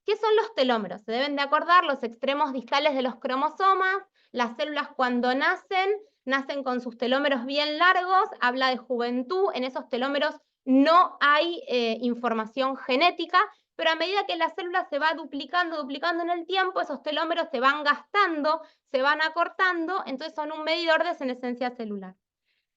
¿Qué son los telómeros? Se deben de acordar los extremos distales de los cromosomas. Las células cuando nacen con sus telómeros bien largos, habla de juventud. En esos telómeros no hay información genética, pero a medida que la célula se va duplicando en el tiempo, esos telómeros se van gastando, se van acortando, entonces son un medidor de senescencia celular.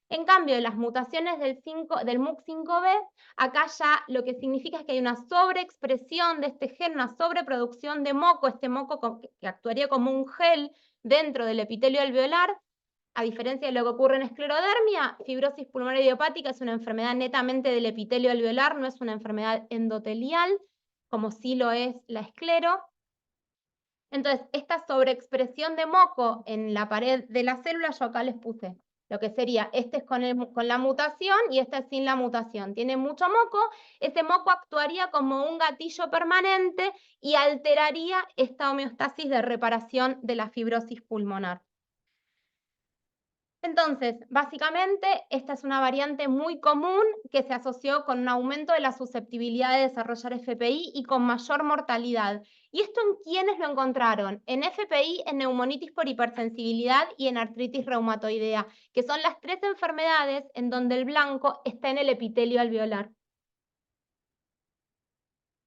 En cambio, las mutaciones del MUC5B, acá ya lo que significa es que hay una sobreexpresión de este gen, una sobreproducción de moco, este moco que actuaría como un gel dentro del epitelio alveolar. A diferencia de lo que ocurre en esclerodermia, fibrosis pulmonar idiopática es una enfermedad netamente del epitelio alveolar, no es una enfermedad endotelial, como sí lo es la esclero. Entonces, esta sobreexpresión de moco en la pared de la célula, yo acá les puse lo que sería, este es con la mutación y este es sin la mutación. Tiene mucho moco, ese moco actuaría como un gatillo permanente y alteraría esta homeostasis de reparación de la fibrosis pulmonar. Entonces, básicamente, esta es una variante muy común que se asoció con un aumento de la susceptibilidad de desarrollar FPI y con mayor mortalidad. ¿Y esto en quiénes lo encontraron? En FPI, en neumonitis por hipersensibilidad y en artritis reumatoidea, que son las 3 enfermedades en donde el blanco está en el epitelio alveolar.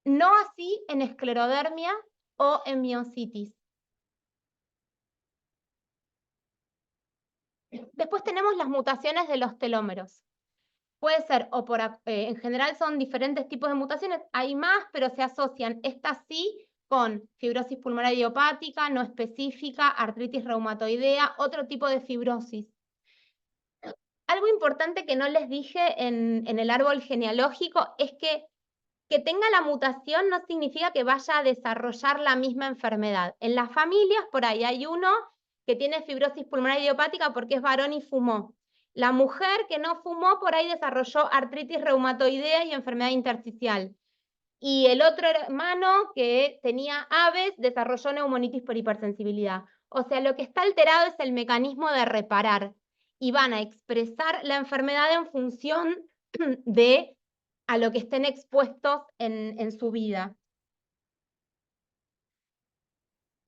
No así en esclerodermia o en miositis. Después tenemos las mutaciones de los telómeros. Puede ser, o en general son diferentes tipos de mutaciones, hay más, pero se asocian, estas sí, con fibrosis pulmonar idiopática, no específica, artritis reumatoidea, otro tipo de fibrosis. Algo importante que no les dije en el árbol genealógico es que tenga la mutación no significa que vaya a desarrollar la misma enfermedad. En las familias, por ahí hay uno que tiene fibrosis pulmonar idiopática porque es varón y fumó. La mujer que no fumó, por ahí desarrolló artritis reumatoidea y enfermedad intersticial. Y el otro hermano que tenía aves desarrolló neumonitis por hipersensibilidad. O sea, lo que está alterado es el mecanismo de reparar. Y van a expresar la enfermedad en función de a lo que estén expuestos en su vida.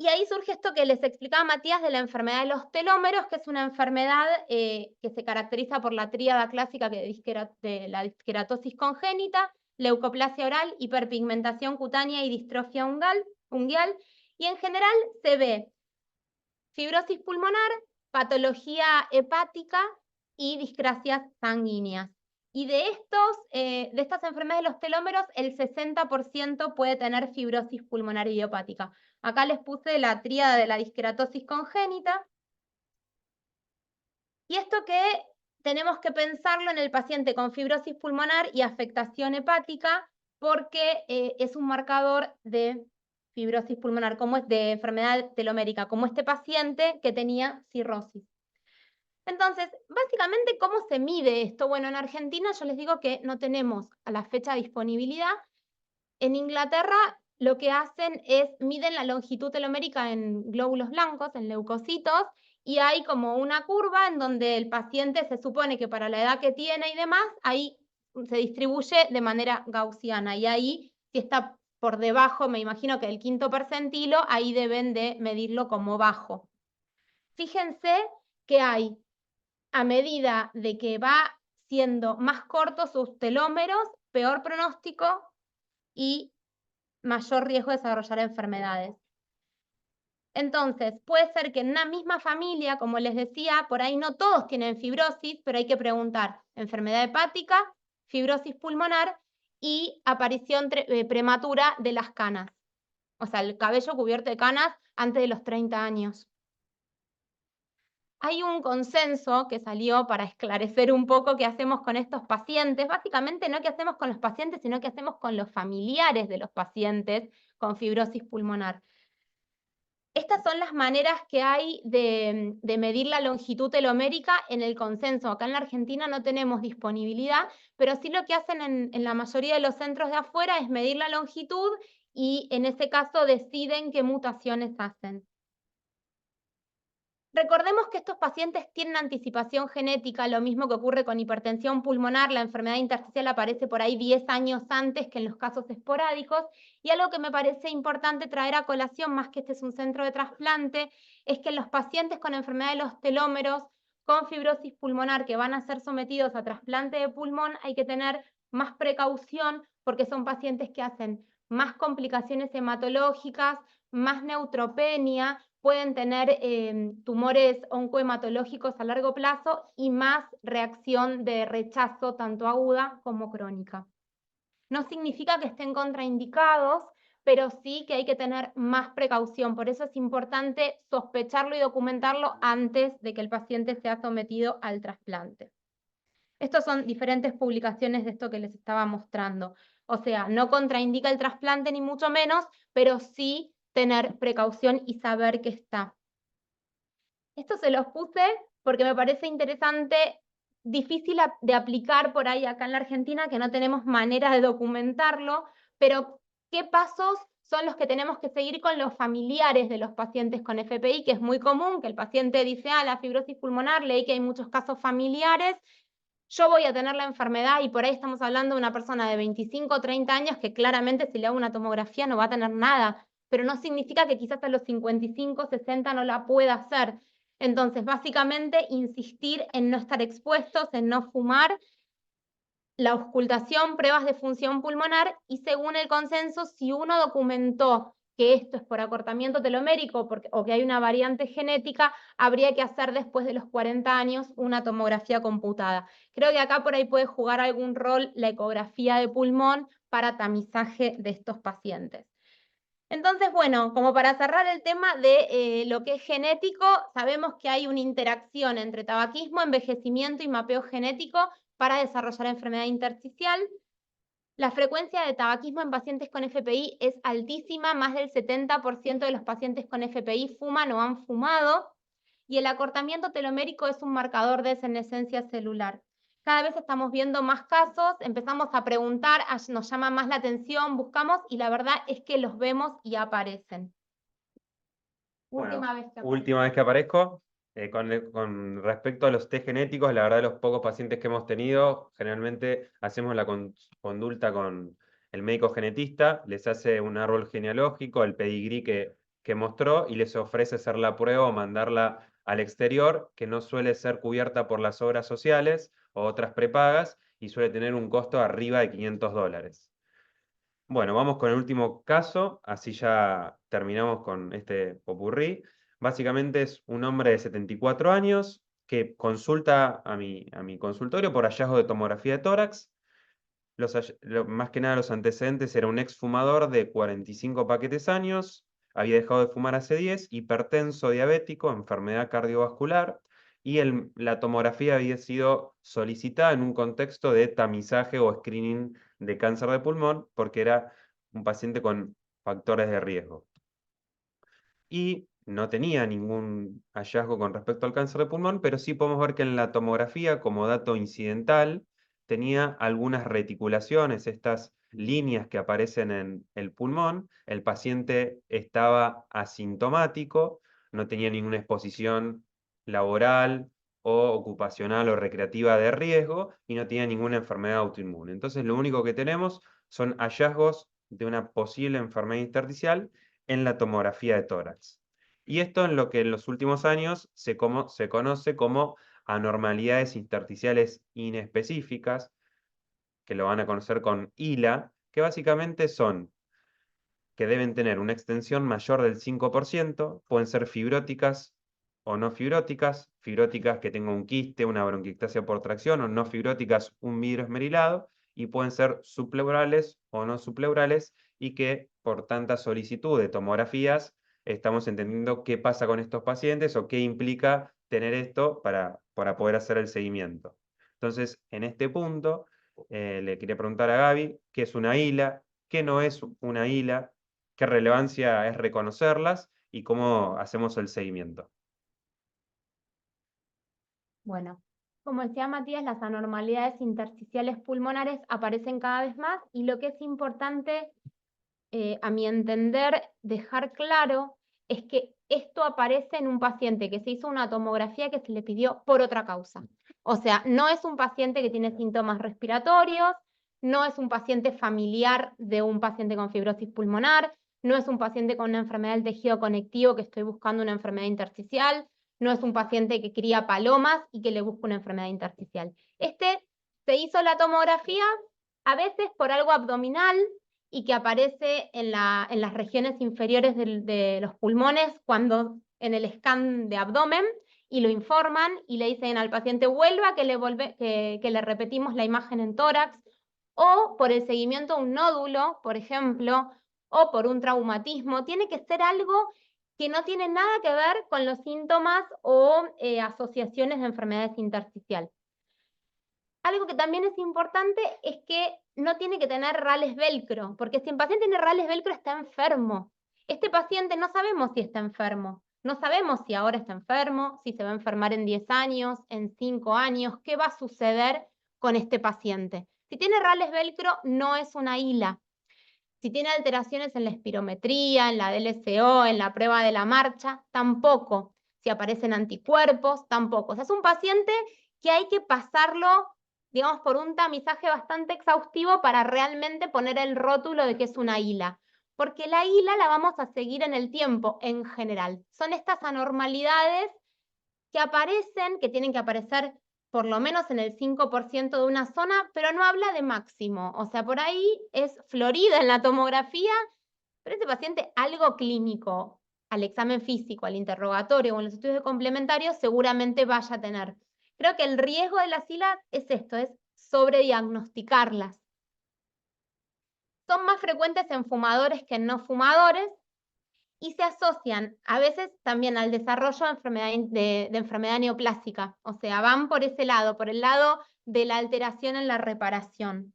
Y ahí surge esto que les explicaba Matías de la enfermedad de los telómeros, que es una enfermedad que se caracteriza por la tríada clásica de la disqueratosis congénita, leucoplasia oral, hiperpigmentación cutánea y distrofia unguial. Y en general se ve fibrosis pulmonar, patología hepática y discrasias sanguíneas. Y de estas enfermedades de los telómeros, el 60% puede tener fibrosis pulmonar idiopática. Acá les puse la tríada de la disqueratosis congénita. Y esto que tenemos que pensarlo en el paciente con fibrosis pulmonar y afectación hepática, porque es un marcador de fibrosis pulmonar, como es de enfermedad telomérica, como este paciente que tenía cirrosis. Entonces, básicamente, ¿cómo se mide esto? Bueno, en Argentina yo les digo que no tenemos a la fecha disponibilidad. En Inglaterra lo que hacen es miden la longitud telomérica en glóbulos blancos, en leucocitos, y hay como una curva en donde el paciente se supone que para la edad que tiene y demás, ahí se distribuye de manera gaussiana. Y ahí, si está por debajo, me imagino que el quinto percentilo, ahí deben de medirlo como bajo. Fíjense que hay, a medida de que va siendo más cortos sus telómeros, peor pronóstico y mayor riesgo de desarrollar enfermedades. Entonces, puede ser que en una misma familia, como les decía, por ahí no todos tienen fibrosis, pero hay que preguntar enfermedad hepática, fibrosis pulmonar y aparición prematura de las canas. O sea, el cabello cubierto de canas antes de los 30 años. Hay un consenso que salió para esclarecer un poco qué hacemos con estos pacientes. Básicamente no qué hacemos con los pacientes, sino qué hacemos con los familiares de los pacientes con fibrosis pulmonar. Estas son las maneras que hay de medir la longitud telomérica en el consenso. Acá en la Argentina no tenemos disponibilidad, pero sí lo que hacen en la mayoría de los centros de afuera es medir la longitud y en ese caso deciden qué mutaciones hacen. Recordemos que estos pacientes tienen anticipación genética, lo mismo que ocurre con hipertensión pulmonar, la enfermedad intersticial aparece por ahí 10 años antes que en los casos esporádicos, y algo que me parece importante traer a colación, más que este es un centro de trasplante, es que los pacientes con enfermedad de los telómeros, con fibrosis pulmonar, que van a ser sometidos a trasplante de pulmón, hay que tener más precaución porque son pacientes que hacen más complicaciones hematológicas, más neutropenia, pueden tener tumores oncohematológicos a largo plazo y más reacción de rechazo, tanto aguda como crónica. No significa que estén contraindicados, pero sí que hay que tener más precaución. Por eso es importante sospecharlo y documentarlo antes de que el paciente sea sometido al trasplante. Estas son diferentes publicaciones de esto que les estaba mostrando. O sea, no contraindica el trasplante ni mucho menos, pero sí tener precaución y saber que está. Esto se los puse porque me parece interesante, difícil de aplicar por ahí acá en la Argentina, que no tenemos manera de documentarlo, pero ¿qué pasos son los que tenemos que seguir con los familiares de los pacientes con FPI? Que es muy común que el paciente dice, la fibrosis pulmonar, leí que hay muchos casos familiares, yo voy a tener la enfermedad y por ahí estamos hablando de una persona de 25 o 30 años que claramente si le hago una tomografía no va a tener nada, pero no significa que quizás a los 55, 60 no la pueda hacer. Entonces, básicamente, insistir en no estar expuestos, en no fumar, la auscultación, pruebas de función pulmonar y según el consenso, si uno documentó que esto es por acortamiento telomérico o que hay una variante genética, habría que hacer después de los 40 años una tomografía computada. Creo que acá por ahí puede jugar algún rol la ecografía de pulmón para tamizaje de estos pacientes. Entonces, bueno, como para cerrar el tema de lo que es genético, sabemos que hay una interacción entre tabaquismo, envejecimiento y mapeo genético para desarrollar enfermedad intersticial. La frecuencia de tabaquismo en pacientes con FPI es altísima, más del 70% de los pacientes con FPI fuman o han fumado, y el acortamiento telomérico es un marcador de senescencia celular. Cada vez estamos viendo más casos, empezamos a preguntar, nos llama más la atención, buscamos, y la verdad es que los vemos y aparecen. Última vez que aparezco. Con respecto a los test genéticos, la verdad, los pocos pacientes que hemos tenido, generalmente hacemos la consulta con el médico genetista, les hace un árbol genealógico, el pedigrí que mostró, y les ofrece hacer la prueba o mandarla al exterior, que no suele ser cubierta por las obras sociales o otras prepagas, y suele tener un costo arriba de $500. Bueno, vamos con el último caso, así ya terminamos con este popurrí. Básicamente es un hombre de 74 años que consulta a mi consultorio por hallazgo de tomografía de tórax. Más que nada los antecedentes: era un exfumador de 45 paquetes años, había dejado de fumar hace 10, hipertenso, diabético, enfermedad cardiovascular y la tomografía había sido solicitada en un contexto de tamizaje o screening de cáncer de pulmón, porque era un paciente con factores de riesgo. Y no tenía ningún hallazgo con respecto al cáncer de pulmón, pero sí podemos ver que en la tomografía, como dato incidental, tenía algunas reticulaciones, estas líneas que aparecen en el pulmón. El paciente estaba asintomático, no tenía ninguna exposición laboral o ocupacional o recreativa de riesgo y no tenía ninguna enfermedad autoinmune. Entonces, lo único que tenemos son hallazgos de una posible enfermedad intersticial en la tomografía de tórax. Y esto en lo que en los últimos años se conoce como anormalidades intersticiales inespecíficas, que lo van a conocer con ILA, que básicamente son que deben tener una extensión mayor del 5%, pueden ser fibróticas o no fibróticas, fibróticas que tengan un quiste, una bronquiectasia por tracción, o no fibróticas, un vidrio esmerilado, y pueden ser subpleurales o no subpleurales, y que por tanta solicitud de tomografías estamos entendiendo qué pasa con estos pacientes o qué implica tener esto para poder hacer el seguimiento. Entonces, en este punto, le quería preguntar a Gaby qué es una ILA, qué no es una ILA, qué relevancia es reconocerlas y cómo hacemos el seguimiento. Bueno, como decía Matías, las anormalidades intersticiales pulmonares aparecen cada vez más y lo que es importante, a mi entender, dejar claro es que esto aparece en un paciente que se hizo una tomografía que se le pidió por otra causa. O sea, no es un paciente que tiene síntomas respiratorios, no es un paciente familiar de un paciente con fibrosis pulmonar, no es un paciente con una enfermedad del tejido conectivo que estoy buscando una enfermedad intersticial, no es un paciente que cría palomas y que le busca una enfermedad intersticial. Este se hizo la tomografía a veces por algo abdominal y que aparece en las regiones inferiores de los pulmones cuando en el scan de abdomen, y lo informan y le dicen al paciente vuelva que le repetimos la imagen en tórax, o por el seguimiento a un nódulo, por ejemplo, o por un traumatismo. Tiene que ser algo que no tiene nada que ver con los síntomas o asociaciones de enfermedades intersticiales. Algo que también es importante es que no tiene que tener rales velcro, porque si el paciente tiene rales velcro está enfermo. Este paciente no sabemos si está enfermo, no sabemos si ahora está enfermo, si se va a enfermar en 10 años, en 5 años, qué va a suceder con este paciente. Si tiene rales velcro, no es una ILA. Si tiene alteraciones en la espirometría, en la DLCO, en la prueba de la marcha, tampoco. Si aparecen anticuerpos, tampoco. O sea, es un paciente que hay que pasarlo, digamos, por un tamizaje bastante exhaustivo para realmente poner el rótulo de que es una ILA. Porque la ILA la vamos a seguir en el tiempo, en general. Son estas anormalidades que aparecen, que tienen que aparecer por lo menos en el 5% de una zona, pero no habla de máximo. O sea, por ahí es florida en la tomografía, pero ese paciente algo clínico, al examen físico, al interrogatorio o en los estudios complementarios, seguramente vaya a tener. Creo que el riesgo de las ILAs es esto, es sobrediagnosticarlas. Son más frecuentes en fumadores que en no fumadores, y se asocian a veces también al desarrollo de enfermedad neoplásica. O sea, van por ese lado, por el lado de la alteración en la reparación.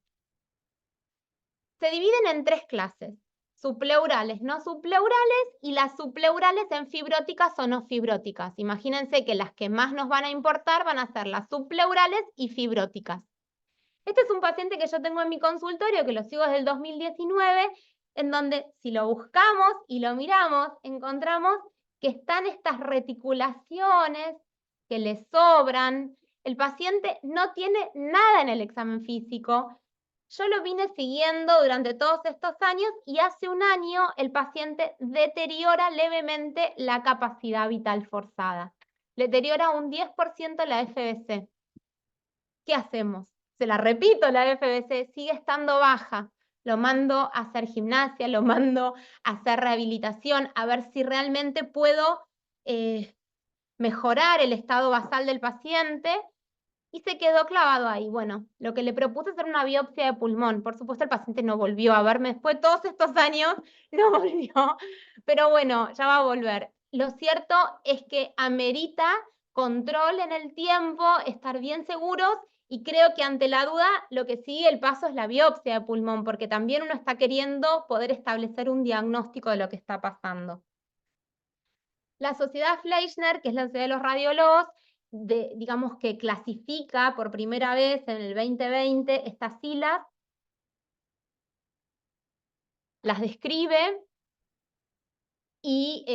Se dividen en 3 clases: subpleurales, no subpleurales, y las subpleurales en fibróticas o no fibróticas. Imagínense que las que más nos van a importar van a ser las subpleurales y fibróticas. Este es un paciente que yo tengo en mi consultorio, que lo sigo desde el 2019, en donde si lo buscamos y lo miramos, encontramos que están estas reticulaciones que le sobran. El paciente no tiene nada en el examen físico. Yo lo vine siguiendo durante todos estos años y hace un año el paciente deteriora levemente la capacidad vital forzada. Deteriora un 10% la FBC. ¿Qué hacemos? Se la repito, la FBC sigue estando baja. Lo mando a hacer gimnasia, lo mando a hacer rehabilitación, a ver si realmente puedo mejorar el estado basal del paciente, y se quedó clavado ahí. Bueno, lo que le propuse es hacer una biopsia de pulmón. Por supuesto, el paciente no volvió a verme después de todos estos años, no volvió, pero bueno, ya va a volver. Lo cierto es que amerita control en el tiempo, estar bien seguros, y creo que ante la duda lo que sigue el paso es la biopsia de pulmón, porque también uno está queriendo poder establecer un diagnóstico de lo que está pasando. La Sociedad Fleischner, que es la Sociedad de los Radiólogos, digamos que clasifica por primera vez en el 2020 estas siglas, las describe y,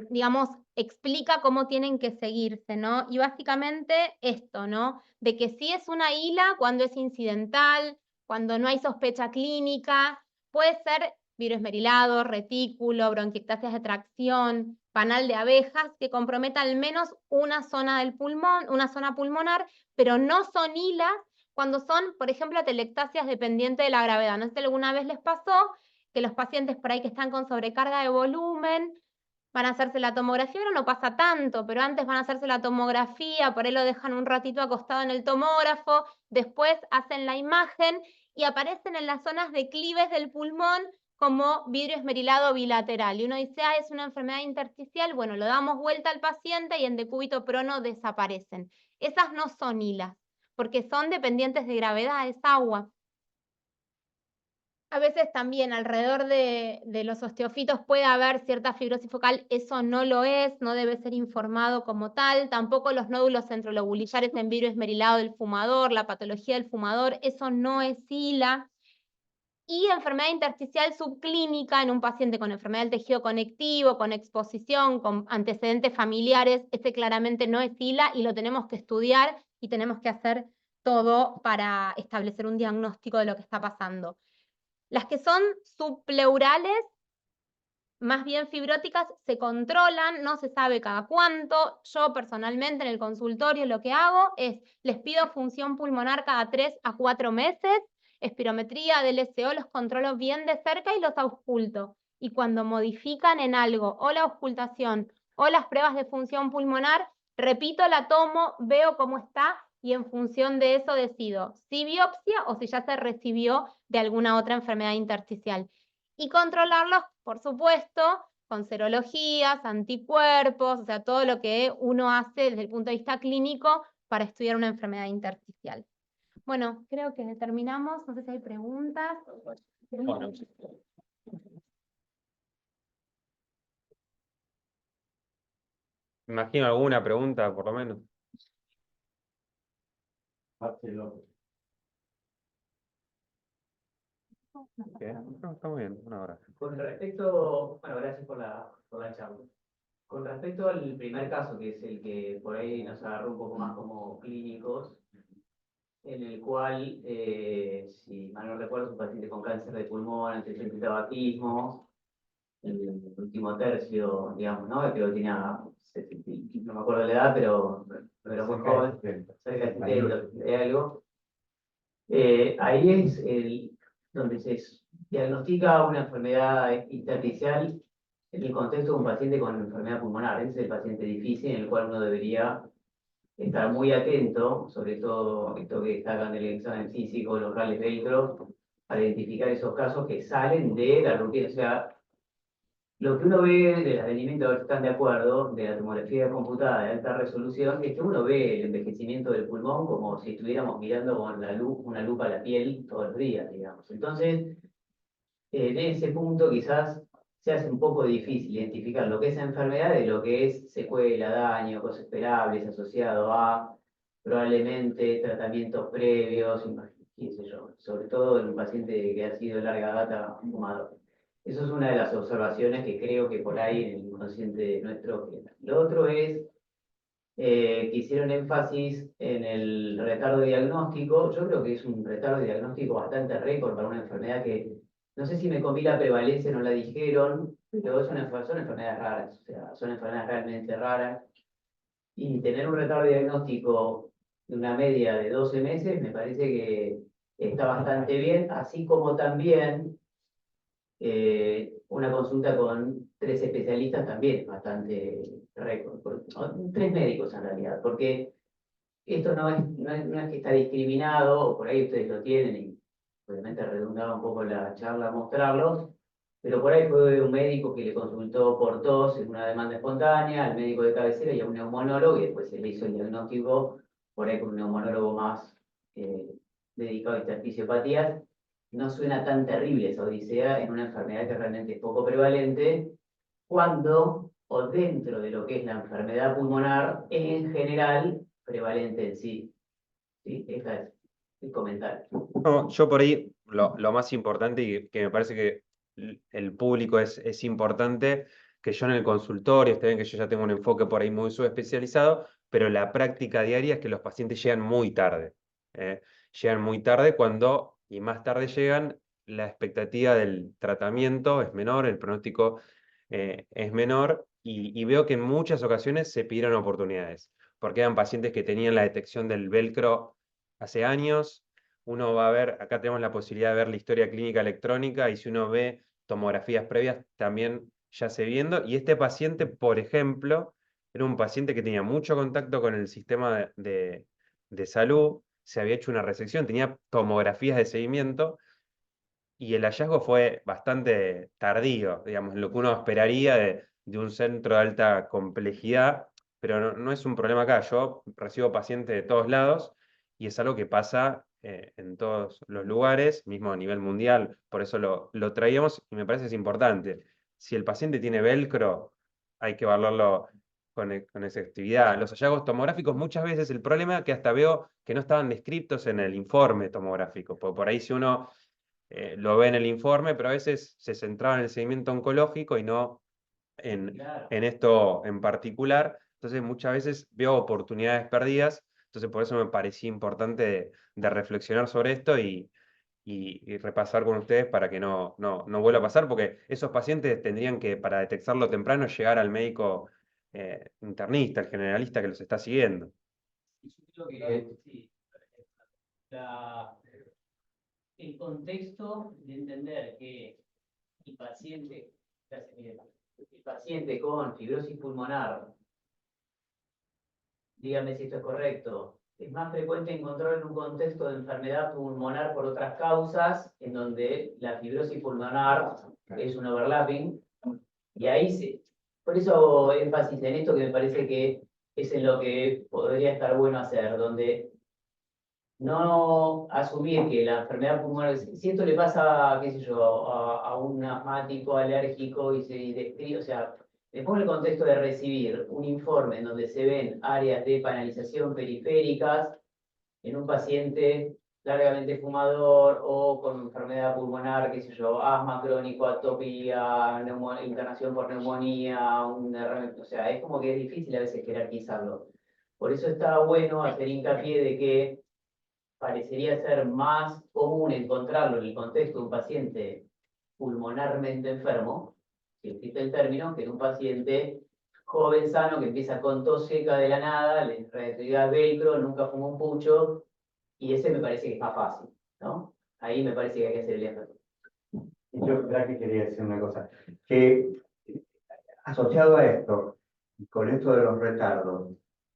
digamos, explica cómo tienen que seguirse, ¿no? Y básicamente esto, ¿no? De que sí es una ILA cuando es incidental, cuando no hay sospecha clínica, puede ser virus esmerilado, retículo, bronquiectasias de tracción, panal de abejas, que comprometa al menos una zona del pulmón, una zona pulmonar, pero no son ILAs cuando son, por ejemplo, atelectasias dependientes de la gravedad. No sé si alguna vez les pasó que los pacientes por ahí que están con sobrecarga de volumen van a hacerse la tomografía, ahora no pasa tanto, pero antes van a hacerse la tomografía, por ahí lo dejan un ratito acostado en el tomógrafo, después hacen la imagen y aparecen en las zonas declives del pulmón como vidrio esmerilado bilateral. Y uno dice, ah, es una enfermedad intersticial, bueno, lo damos vuelta al paciente y en decúbito prono desaparecen. Esas no son hilas, porque son dependientes de gravedad, es agua. A veces también alrededor de los osteofitos puede haber cierta fibrosis focal, eso no lo es, no debe ser informado como tal, tampoco los nódulos centrolobulillares en vidrio esmerilado del fumador, la patología del fumador, eso no es SILA. Y enfermedad intersticial subclínica en un paciente con enfermedad del tejido conectivo, con exposición, con antecedentes familiares, ese claramente no es SILA y lo tenemos que estudiar y tenemos que hacer todo para establecer un diagnóstico de lo que está pasando. Las que son subpleurales, más bien fibróticas, se controlan, no se sabe cada cuánto. Yo personalmente en el consultorio lo que hago es, les pido función pulmonar cada 3 a 4 meses, espirometría del SO, los controlo bien de cerca y los ausculto. Y cuando modifican en algo, o la auscultación, o las pruebas de función pulmonar, repito, la tomo, veo cómo está, y en función de eso decido si biopsia o si ya se recibió de alguna otra enfermedad intersticial. Y controlarlos, por supuesto, con serologías, anticuerpos, o sea, todo lo que uno hace desde el punto de vista clínico para estudiar una enfermedad intersticial. Bueno, creo que terminamos. No sé si hay preguntas. Bueno. Me imagino alguna pregunta, por lo menos. ¿Qué? No, está muy bien, una hora. Con respecto, bueno, gracias por la charla. Con respecto al primer caso, que es el que por ahí nos agarró un poco más como clínicos, en el cual, si mal no recuerdo, es un paciente con cáncer de pulmón, antecedente de tabaquismo, el último tercio, digamos, ¿no? Que lo tenía, no me acuerdo la edad, pero muy joven, cerca de 70, de algo. Ahí es donde se diagnostica una enfermedad intersticial en el contexto de un paciente con enfermedad pulmonar. Ese es el paciente difícil en el cual uno debería estar muy atento, sobre todo esto que destacan del examen físico, los rales velcro, para identificar esos casos que salen de la rutina. O sea, lo que uno ve del advenimiento, a ver si están de acuerdo, de la tomografía computada de alta resolución, es que uno ve el envejecimiento del pulmón como si estuviéramos mirando con una lupa a la piel todos los días, digamos. Entonces, en ese punto quizás se hace un poco difícil identificar lo que es enfermedad de lo que es secuela, daño, cosas esperables asociado a probablemente tratamientos previos, qué sé yo, sobre todo en un paciente que ha sido de larga data fumador. Eso es una de las observaciones que creo que por ahí en el inconsciente nuestro queda. Lo otro es que hicieron énfasis en el retardo diagnóstico. Yo creo que es un retardo diagnóstico bastante récord para una enfermedad que, no sé si me comí la prevalencia, no la dijeron, pero son enfermedades raras, o sea, son enfermedades realmente raras. Y tener un retardo diagnóstico de una media de 12 meses me parece que está bastante bien, así como también una consulta con 3 especialistas también es bastante récord, 3 médicos en realidad, porque esto no es que está discriminado, por ahí ustedes lo tienen y obviamente redundaba un poco la charla mostrarlos, pero por ahí fue un médico que le consultó por tos en una demanda espontánea, al médico de cabecera y a un neumonólogo, y después se le hizo el diagnóstico por ahí con un neumonólogo más dedicado a estas fisiopatías. No suena tan terrible esa odisea en una enfermedad que realmente es poco prevalente, cuando o dentro de lo que es la enfermedad pulmonar, en general, prevalente en sí. ¿Sí? Esta es el comentario. No, yo por ahí lo más importante y que me parece que el público es importante, que yo en el consultorio, está bien que yo ya tengo un enfoque por ahí muy subespecializado, pero la práctica diaria es que los pacientes llegan muy tarde. Llegan muy tarde cuando, y más tarde llegan, la expectativa del tratamiento es menor, el pronóstico es menor, y veo que en muchas ocasiones se pidieron oportunidades, porque eran pacientes que tenían la detección del velcro hace años. Uno va a ver, acá tenemos la posibilidad de ver la historia clínica electrónica y si uno ve tomografías previas también ya se viendo. Y este paciente, por ejemplo, era un paciente que tenía mucho contacto con el sistema de salud, se había hecho una resección, tenía tomografías de seguimiento y el hallazgo fue bastante tardío, digamos, lo que uno esperaría de un centro de alta complejidad, pero no es un problema acá. Yo recibo pacientes de todos lados y es algo que pasa en todos los lugares, mismo a nivel mundial, por eso lo traíamos y me parece que es importante. Si el paciente tiene velcro, hay que evaluarlo con efectividad. Los hallazgos tomográficos muchas veces el problema es que hasta veo que no estaban descritos en el informe tomográfico, porque por ahí si uno lo ve en el informe, pero a veces se centraba en el seguimiento oncológico y no Claro. en esto en particular. Entonces muchas veces veo oportunidades perdidas, entonces por eso me parecía importante de reflexionar sobre esto y repasar con ustedes para que no vuelva a pasar, porque esos pacientes tendrían que, para detectarlo temprano, llegar al médico internista, el generalista que los está siguiendo. Yo creo que sí, el contexto de entender que el paciente, el paciente con fibrosis pulmonar, dígame si esto es correcto, es más frecuente encontrarlo en un contexto de enfermedad pulmonar por otras causas, en donde la fibrosis pulmonar es un overlapping, y ahí se, por eso hago énfasis en esto que me parece que es en lo que podría estar bueno hacer, donde no asumir que la enfermedad pulmonar, si esto le pasa, qué sé yo, a un asmático alérgico y se describe, o sea, le pongo el contexto de recibir un informe en donde se ven áreas de panalización periféricas en un paciente largamente fumador o con enfermedad pulmonar, qué sé yo, asma crónico, atopía, internación por neumonía, o sea, es como que es difícil a veces jerarquizarlo. Por eso está bueno hacer hincapié de que parecería ser más común encontrarlo en el contexto de un paciente pulmonarmente enfermo, si existe el término, que en un paciente joven sano que empieza con tos seca de la nada, le reactividad velcro, nunca fumó un pucho, y ese me parece que es más fácil, ¿no? Ahí me parece que hay que hacer el énfasis. Yo verdad que quería decir una cosa, que asociado a esto, y con esto de los retardos,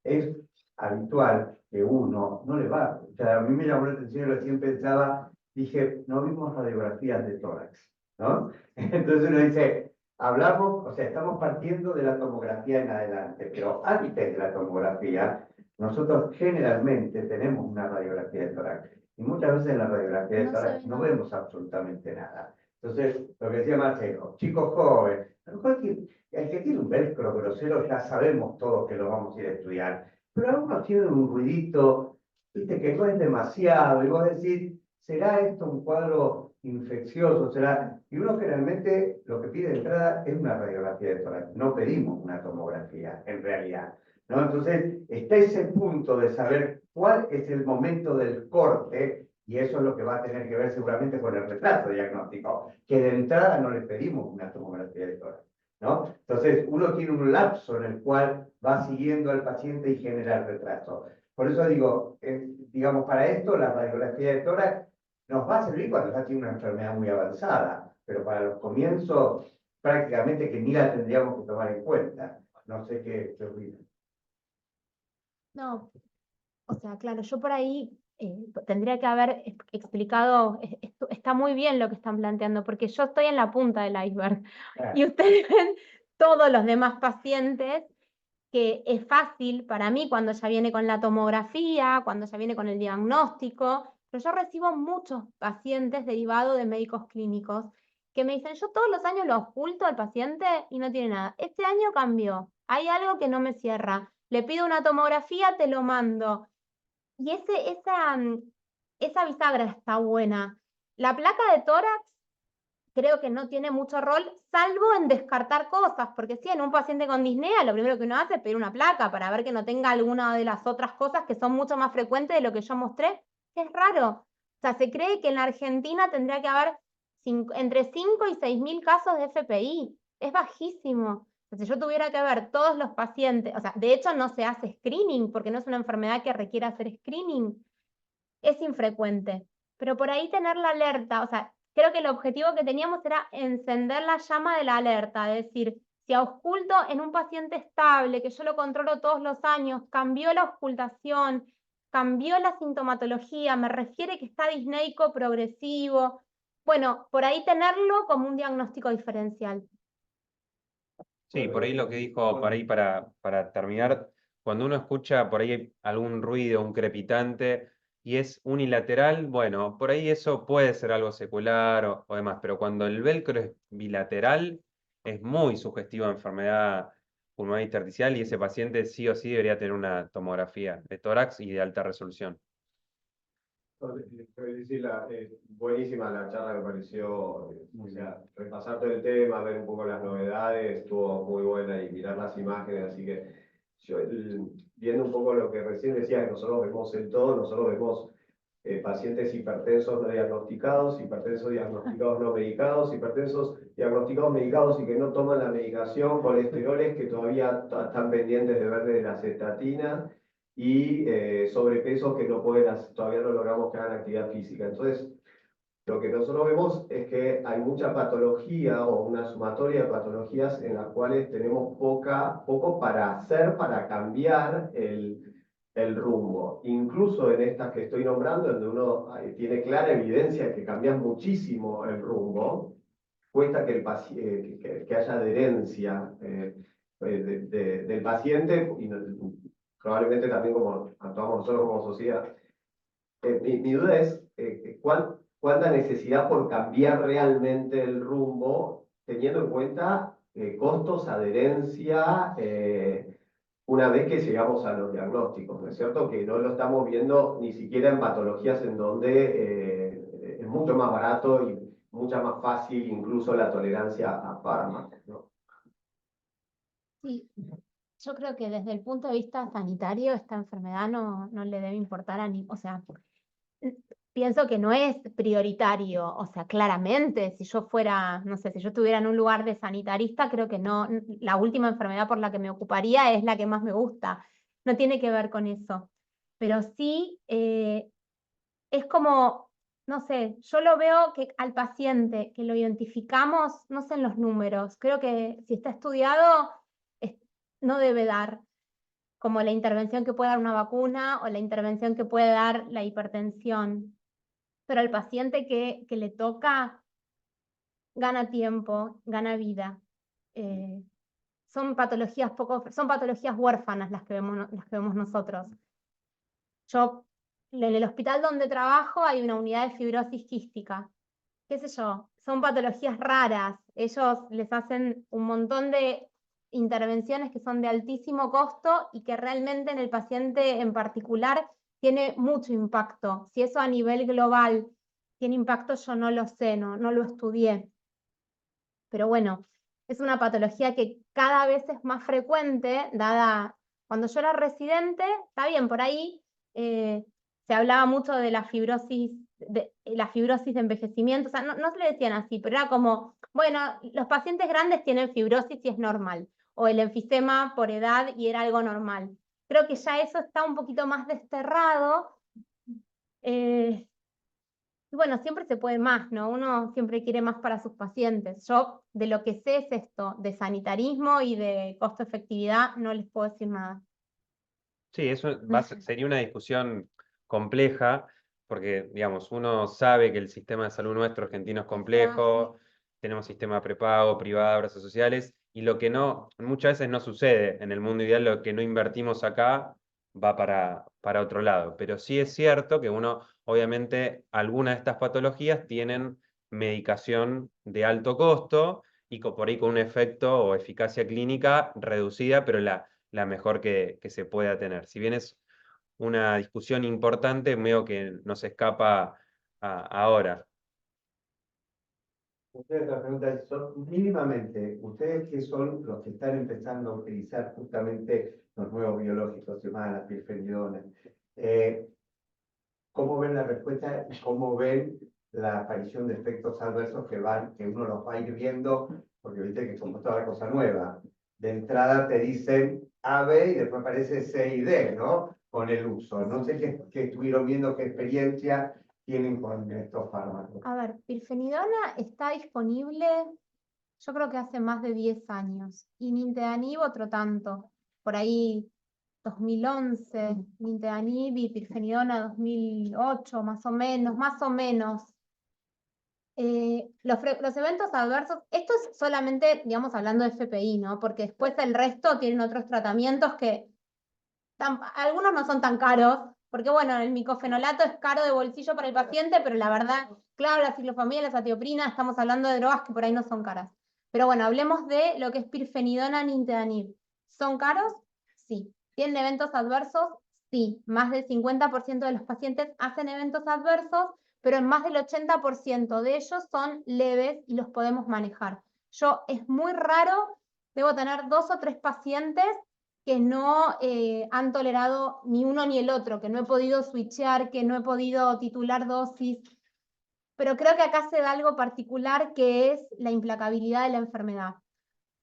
es habitual que uno no le va. O sea, a mí me llamó la atención, recién pensaba, dije, no vimos radiografías de tórax, ¿no? Entonces uno dice, hablamos, o sea, estamos partiendo de la tomografía en adelante, pero antes de la tomografía, nosotros generalmente tenemos una radiografía de tórax. Y muchas veces en la radiografía de No se tórax ve no nada. vemos absolutamente nada. Entonces, lo que decía Marcelo, chicos jóvenes, a lo mejor el que tiene un velcro grosero ya sabemos todos que lo vamos a ir a estudiar, pero algunos tienen un ruidito, viste, que no es demasiado, y vos decís, ¿será esto un cuadro infeccioso? ¿Será? Y uno generalmente lo que pide de entrada es una radiografía de tórax, no pedimos una tomografía, en realidad, ¿no? Entonces, está ese punto de saber cuál es el momento del corte, y eso es lo que va a tener que ver seguramente con el retraso diagnóstico, que de entrada no le pedimos una tomografía de tórax, ¿no? Entonces, uno tiene un lapso en el cual va siguiendo al paciente y genera el retraso. Por eso digo, digamos, para esto la radiografía de tórax nos va a servir cuando ya tiene una enfermedad muy avanzada, pero para los comienzos prácticamente que ni la tendríamos que tomar en cuenta. No sé qué opinan. No, o sea, claro, yo por ahí tendría que haber explicado, está muy bien lo que están planteando, porque yo estoy en la punta del iceberg y ustedes ven todos los demás pacientes, que es fácil para mí cuando ya viene con la tomografía, cuando ya viene con el diagnóstico, pero yo recibo muchos pacientes derivados de médicos clínicos que me dicen, yo todos los años lo oculto al paciente y no tiene nada. Este año cambió, hay algo que no me cierra, le pido una tomografía, te lo mando. Y esa bisagra está buena. La placa de tórax creo que no tiene mucho rol, salvo en descartar cosas, porque si en un paciente con disnea, lo primero que uno hace es pedir una placa para ver que no tenga alguna de las otras cosas que son mucho más frecuentes de lo que yo mostré, que es raro. O sea, se cree que en la Argentina tendría que haber entre 5 y 6.000 casos de FPI. Es bajísimo. O sea, si yo tuviera que ver todos los pacientes, o sea, de hecho no se hace screening, porque no es una enfermedad que requiera hacer screening, es infrecuente. Pero por ahí tener la alerta, o sea, creo que el objetivo que teníamos era encender la llama de la alerta, es decir, si ausculto en un paciente estable, que yo lo controlo todos los años, cambió la auscultación, cambió la sintomatología, me refiere que está disneico progresivo, bueno, por ahí tenerlo como un diagnóstico diferencial. Sí, por ahí lo que dijo, por ahí para terminar, cuando uno escucha por ahí algún ruido, un crepitante, y es unilateral, bueno, por ahí eso puede ser algo secular o demás, pero cuando el velcro es bilateral, es muy sugestivo a enfermedad pulmonar intersticial y ese paciente sí o sí debería tener una tomografía de tórax y de alta resolución. Buenísima la charla, me pareció, o sea, repasar todo el tema, ver un poco las novedades, estuvo muy buena y mirar las imágenes, así que yo, viendo un poco lo que recién decía, que nosotros vemos en todo, nosotros vemos pacientes hipertensos no diagnosticados, hipertensos diagnosticados no medicados, hipertensos diagnosticados medicados y que no toman la medicación, colesteroles que todavía están pendientes de ver de las estatinas, y sobrepesos que no pueden, todavía no logramos que hagan actividad física. Entonces, lo que nosotros vemos es que hay mucha patología o una sumatoria de patologías en las cuales tenemos poco para hacer, para cambiar el rumbo. Incluso en estas que estoy nombrando, donde uno tiene clara evidencia de que cambias muchísimo el rumbo, cuesta que, que haya adherencia del paciente y probablemente también como actuamos nosotros como sociedad. Mi duda es cuánta necesidad por cambiar realmente el rumbo, teniendo en cuenta costos, adherencia, una vez que llegamos a los diagnósticos, ¿no es cierto? Que no lo estamos viendo ni siquiera en patologías en donde es mucho más barato y mucha más fácil incluso la tolerancia a fármacos, ¿no? Sí, yo creo que desde el punto de vista sanitario esta enfermedad no le debe importar a ni, o sea, pienso que no es prioritario, o sea, claramente, si yo fuera, no sé, si yo estuviera en un lugar de sanitarista, creo que no, la última enfermedad por la que me ocuparía es la que más me gusta, no tiene que ver con eso, pero sí es como, no sé, yo lo veo que al paciente que lo identificamos, no sé en los números, creo que si está estudiado, no debe dar como la intervención que puede dar una vacuna o la intervención que puede dar la hipertensión. Pero al paciente que le toca, gana tiempo, gana vida. Son patologías huérfanas las que vemos nosotros. Yo, en el hospital donde trabajo hay una unidad de fibrosis quística. Qué sé yo, son patologías raras. Ellos les hacen un montón de intervenciones que son de altísimo costo y que realmente en el paciente en particular tiene mucho impacto. Si eso a nivel global tiene impacto, yo no lo sé, no lo estudié. Pero bueno, es una patología que cada vez es más frecuente, dada, cuando yo era residente, está bien, por ahí se hablaba mucho de la fibrosis de envejecimiento, o sea, no se le decían así, pero era como, bueno, los pacientes grandes tienen fibrosis y es normal, o el enfisema por edad y era algo normal. Creo que ya eso está un poquito más desterrado. Y bueno, siempre se puede más, ¿no? Uno siempre quiere más para sus pacientes. Yo de lo que sé es esto, de sanitarismo y de costo-efectividad, no les puedo decir nada. Sí, eso sería una discusión compleja. porque, digamos, uno sabe que el sistema de salud nuestro argentino es complejo, tenemos sistema prepago, privado, obras sociales, y lo que no, muchas veces no sucede en el mundo ideal, lo que no invertimos acá va para otro lado. Pero sí es cierto que uno, obviamente, algunas de estas patologías tienen medicación de alto costo y por ahí con un efecto o eficacia clínica reducida, pero la mejor que se pueda tener. Si bien es una discusión importante, veo que nos escapa ahora. Ustedes la pregunta es, mínimamente, ustedes que son los que están empezando a utilizar justamente los nuevos biológicos, llamadas las pirfenidonas, ¿cómo ven la respuesta y cómo ven la aparición de efectos adversos que uno los va a ir viendo? Porque viste que como toda cosa nueva, de entrada te dicen A, B y después aparece C y D, ¿no? Con el uso. No sé qué estuvieron viendo, qué experiencia tienen con estos fármacos. A ver, pirfenidona está disponible, yo creo que hace más de 10 años, y nintedanib otro tanto, por ahí 2011, nintedanib y pirfenidona 2008, más o menos, más o menos. Los eventos adversos, esto es solamente, digamos, hablando de FPI, ¿no? Porque después el resto tienen otros tratamientos que algunos no son tan caros, porque bueno, el micofenolato es caro de bolsillo para el paciente, pero la verdad, claro, la ciclofamida, la satioprina, estamos hablando de drogas que por ahí no son caras. Pero bueno, hablemos de lo que es pirfenidona, nintedanib. ¿Son caros? Sí. ¿Tienen eventos adversos? Sí. Más del 50% de los pacientes hacen eventos adversos, pero en más del 80% de ellos son leves y los podemos manejar. Es muy raro, debo tener 2 o 3 pacientes que no han tolerado ni uno ni el otro, que no he podido switchear, que no he podido titular dosis, pero creo que acá se da algo particular que es la implacabilidad de la enfermedad.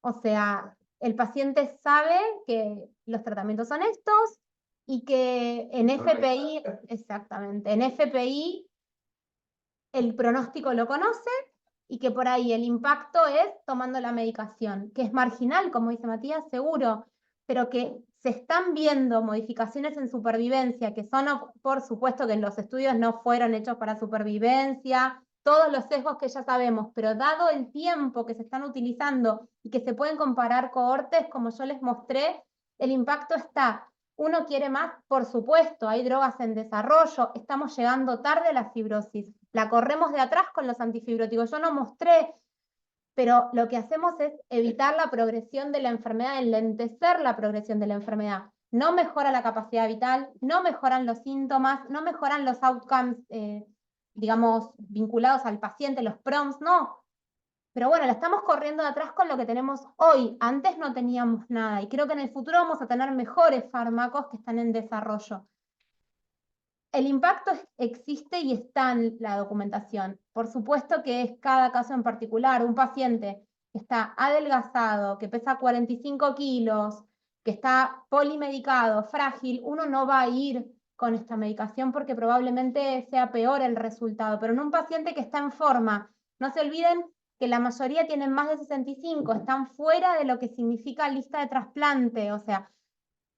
O sea, el paciente sabe que los tratamientos son estos y que en FPI, exactamente, en FPI el pronóstico lo conoce y que por ahí el impacto es tomando la medicación, que es marginal, como dice Matías, seguro, pero que se están viendo modificaciones en supervivencia, que son, por supuesto que en los estudios no fueron hechos para supervivencia, todos los sesgos que ya sabemos, pero dado el tiempo que se están utilizando y que se pueden comparar cohortes, como yo les mostré, el impacto está. ¿Uno quiere más? Por supuesto, hay drogas en desarrollo, estamos llegando tarde a la fibrosis, la corremos de atrás con los antifibróticos. Yo no mostré, pero lo que hacemos es evitar la progresión de la enfermedad, enlentecer la progresión de la enfermedad. No mejora la capacidad vital, no mejoran los síntomas, no mejoran los outcomes, digamos, vinculados al paciente, los PROMs, no. Pero bueno, la estamos corriendo de atrás con lo que tenemos hoy. Antes no teníamos nada y creo que en el futuro vamos a tener mejores fármacos que están en desarrollo. El impacto existe y está en la documentación. Por supuesto que es cada caso en particular. Un paciente que está adelgazado, que pesa 45 kilos, que está polimedicado, frágil, uno no va a ir con esta medicación porque probablemente sea peor el resultado. Pero en un paciente que está en forma, no se olviden que la mayoría tienen más de 65, están fuera de lo que significa lista de trasplante, o sea,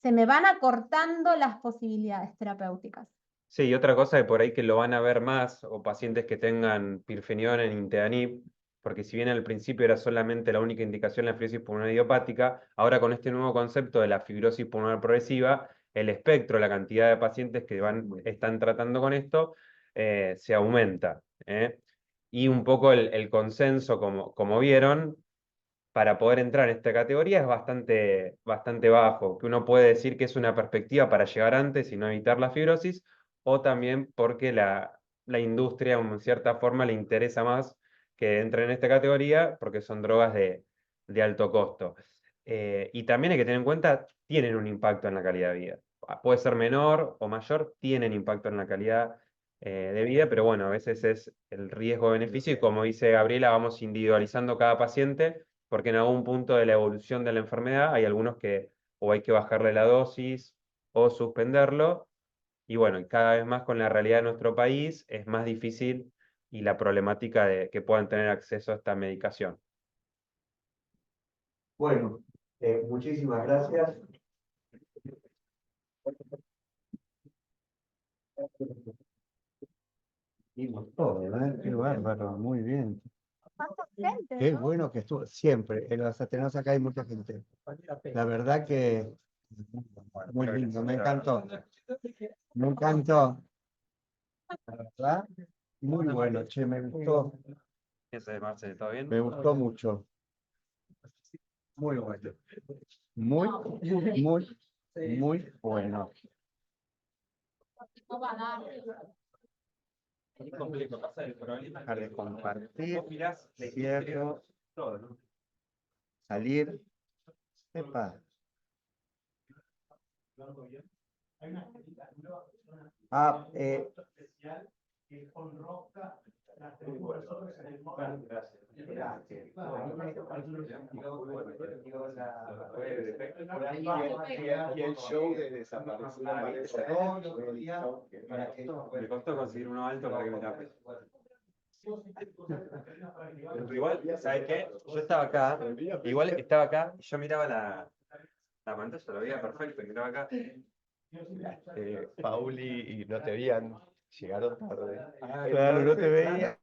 se me van acortando las posibilidades terapéuticas. Sí, y otra cosa de por ahí que lo van a ver más, o pacientes que tengan pirfenidona en nintedanib, porque si bien al principio era solamente la única indicación la fibrosis pulmonar idiopática, ahora con este nuevo concepto de la fibrosis pulmonar progresiva, el espectro, la cantidad de pacientes que están tratando con esto, se aumenta. Y un poco el consenso, como vieron, para poder entrar en esta categoría es bastante bajo, que uno puede decir que es una perspectiva para llegar antes y no evitar la fibrosis, o también porque la industria, en cierta forma, le interesa más que entre en esta categoría porque son drogas de alto costo. Y también hay que tener en cuenta, tienen un impacto en la calidad de vida. Puede ser menor o mayor, tienen impacto en la calidad de vida, pero bueno, a veces es el riesgo-beneficio y como dice Gabriela, vamos individualizando cada paciente porque en algún punto de la evolución de la enfermedad hay algunos que o hay que bajarle la dosis o suspenderlo. Y bueno, y cada vez más con la realidad de nuestro país es más difícil y la problemática de que puedan tener acceso a esta medicación. Bueno, muchísimas gracias. Vimos todo, ¿eh? Qué bárbaro, muy bien. ¿Cuánta gente, Qué no? bueno que estuvo siempre. En los Ateneos acá hay mucha gente. La verdad que muy lindo, me encantó. Me encantó. La verdad, muy bueno, che, me gustó. ¿Qué haces, Marce? ¿Todo bien? Me gustó mucho. Muy bueno. Muy, muy bueno. Dejar de compartir. Cierro. Salir. Epa. Ah, Y el show de desaparecer aparece. Me costó conseguir uno alto para que me tape. Pero igual, ¿sabes qué? Yo estaba acá, igual estaba acá, y yo miraba la pantalla, lo veía perfecto, y miraba acá. Pauli y no te veían, llegaron tarde. claro, no te veía.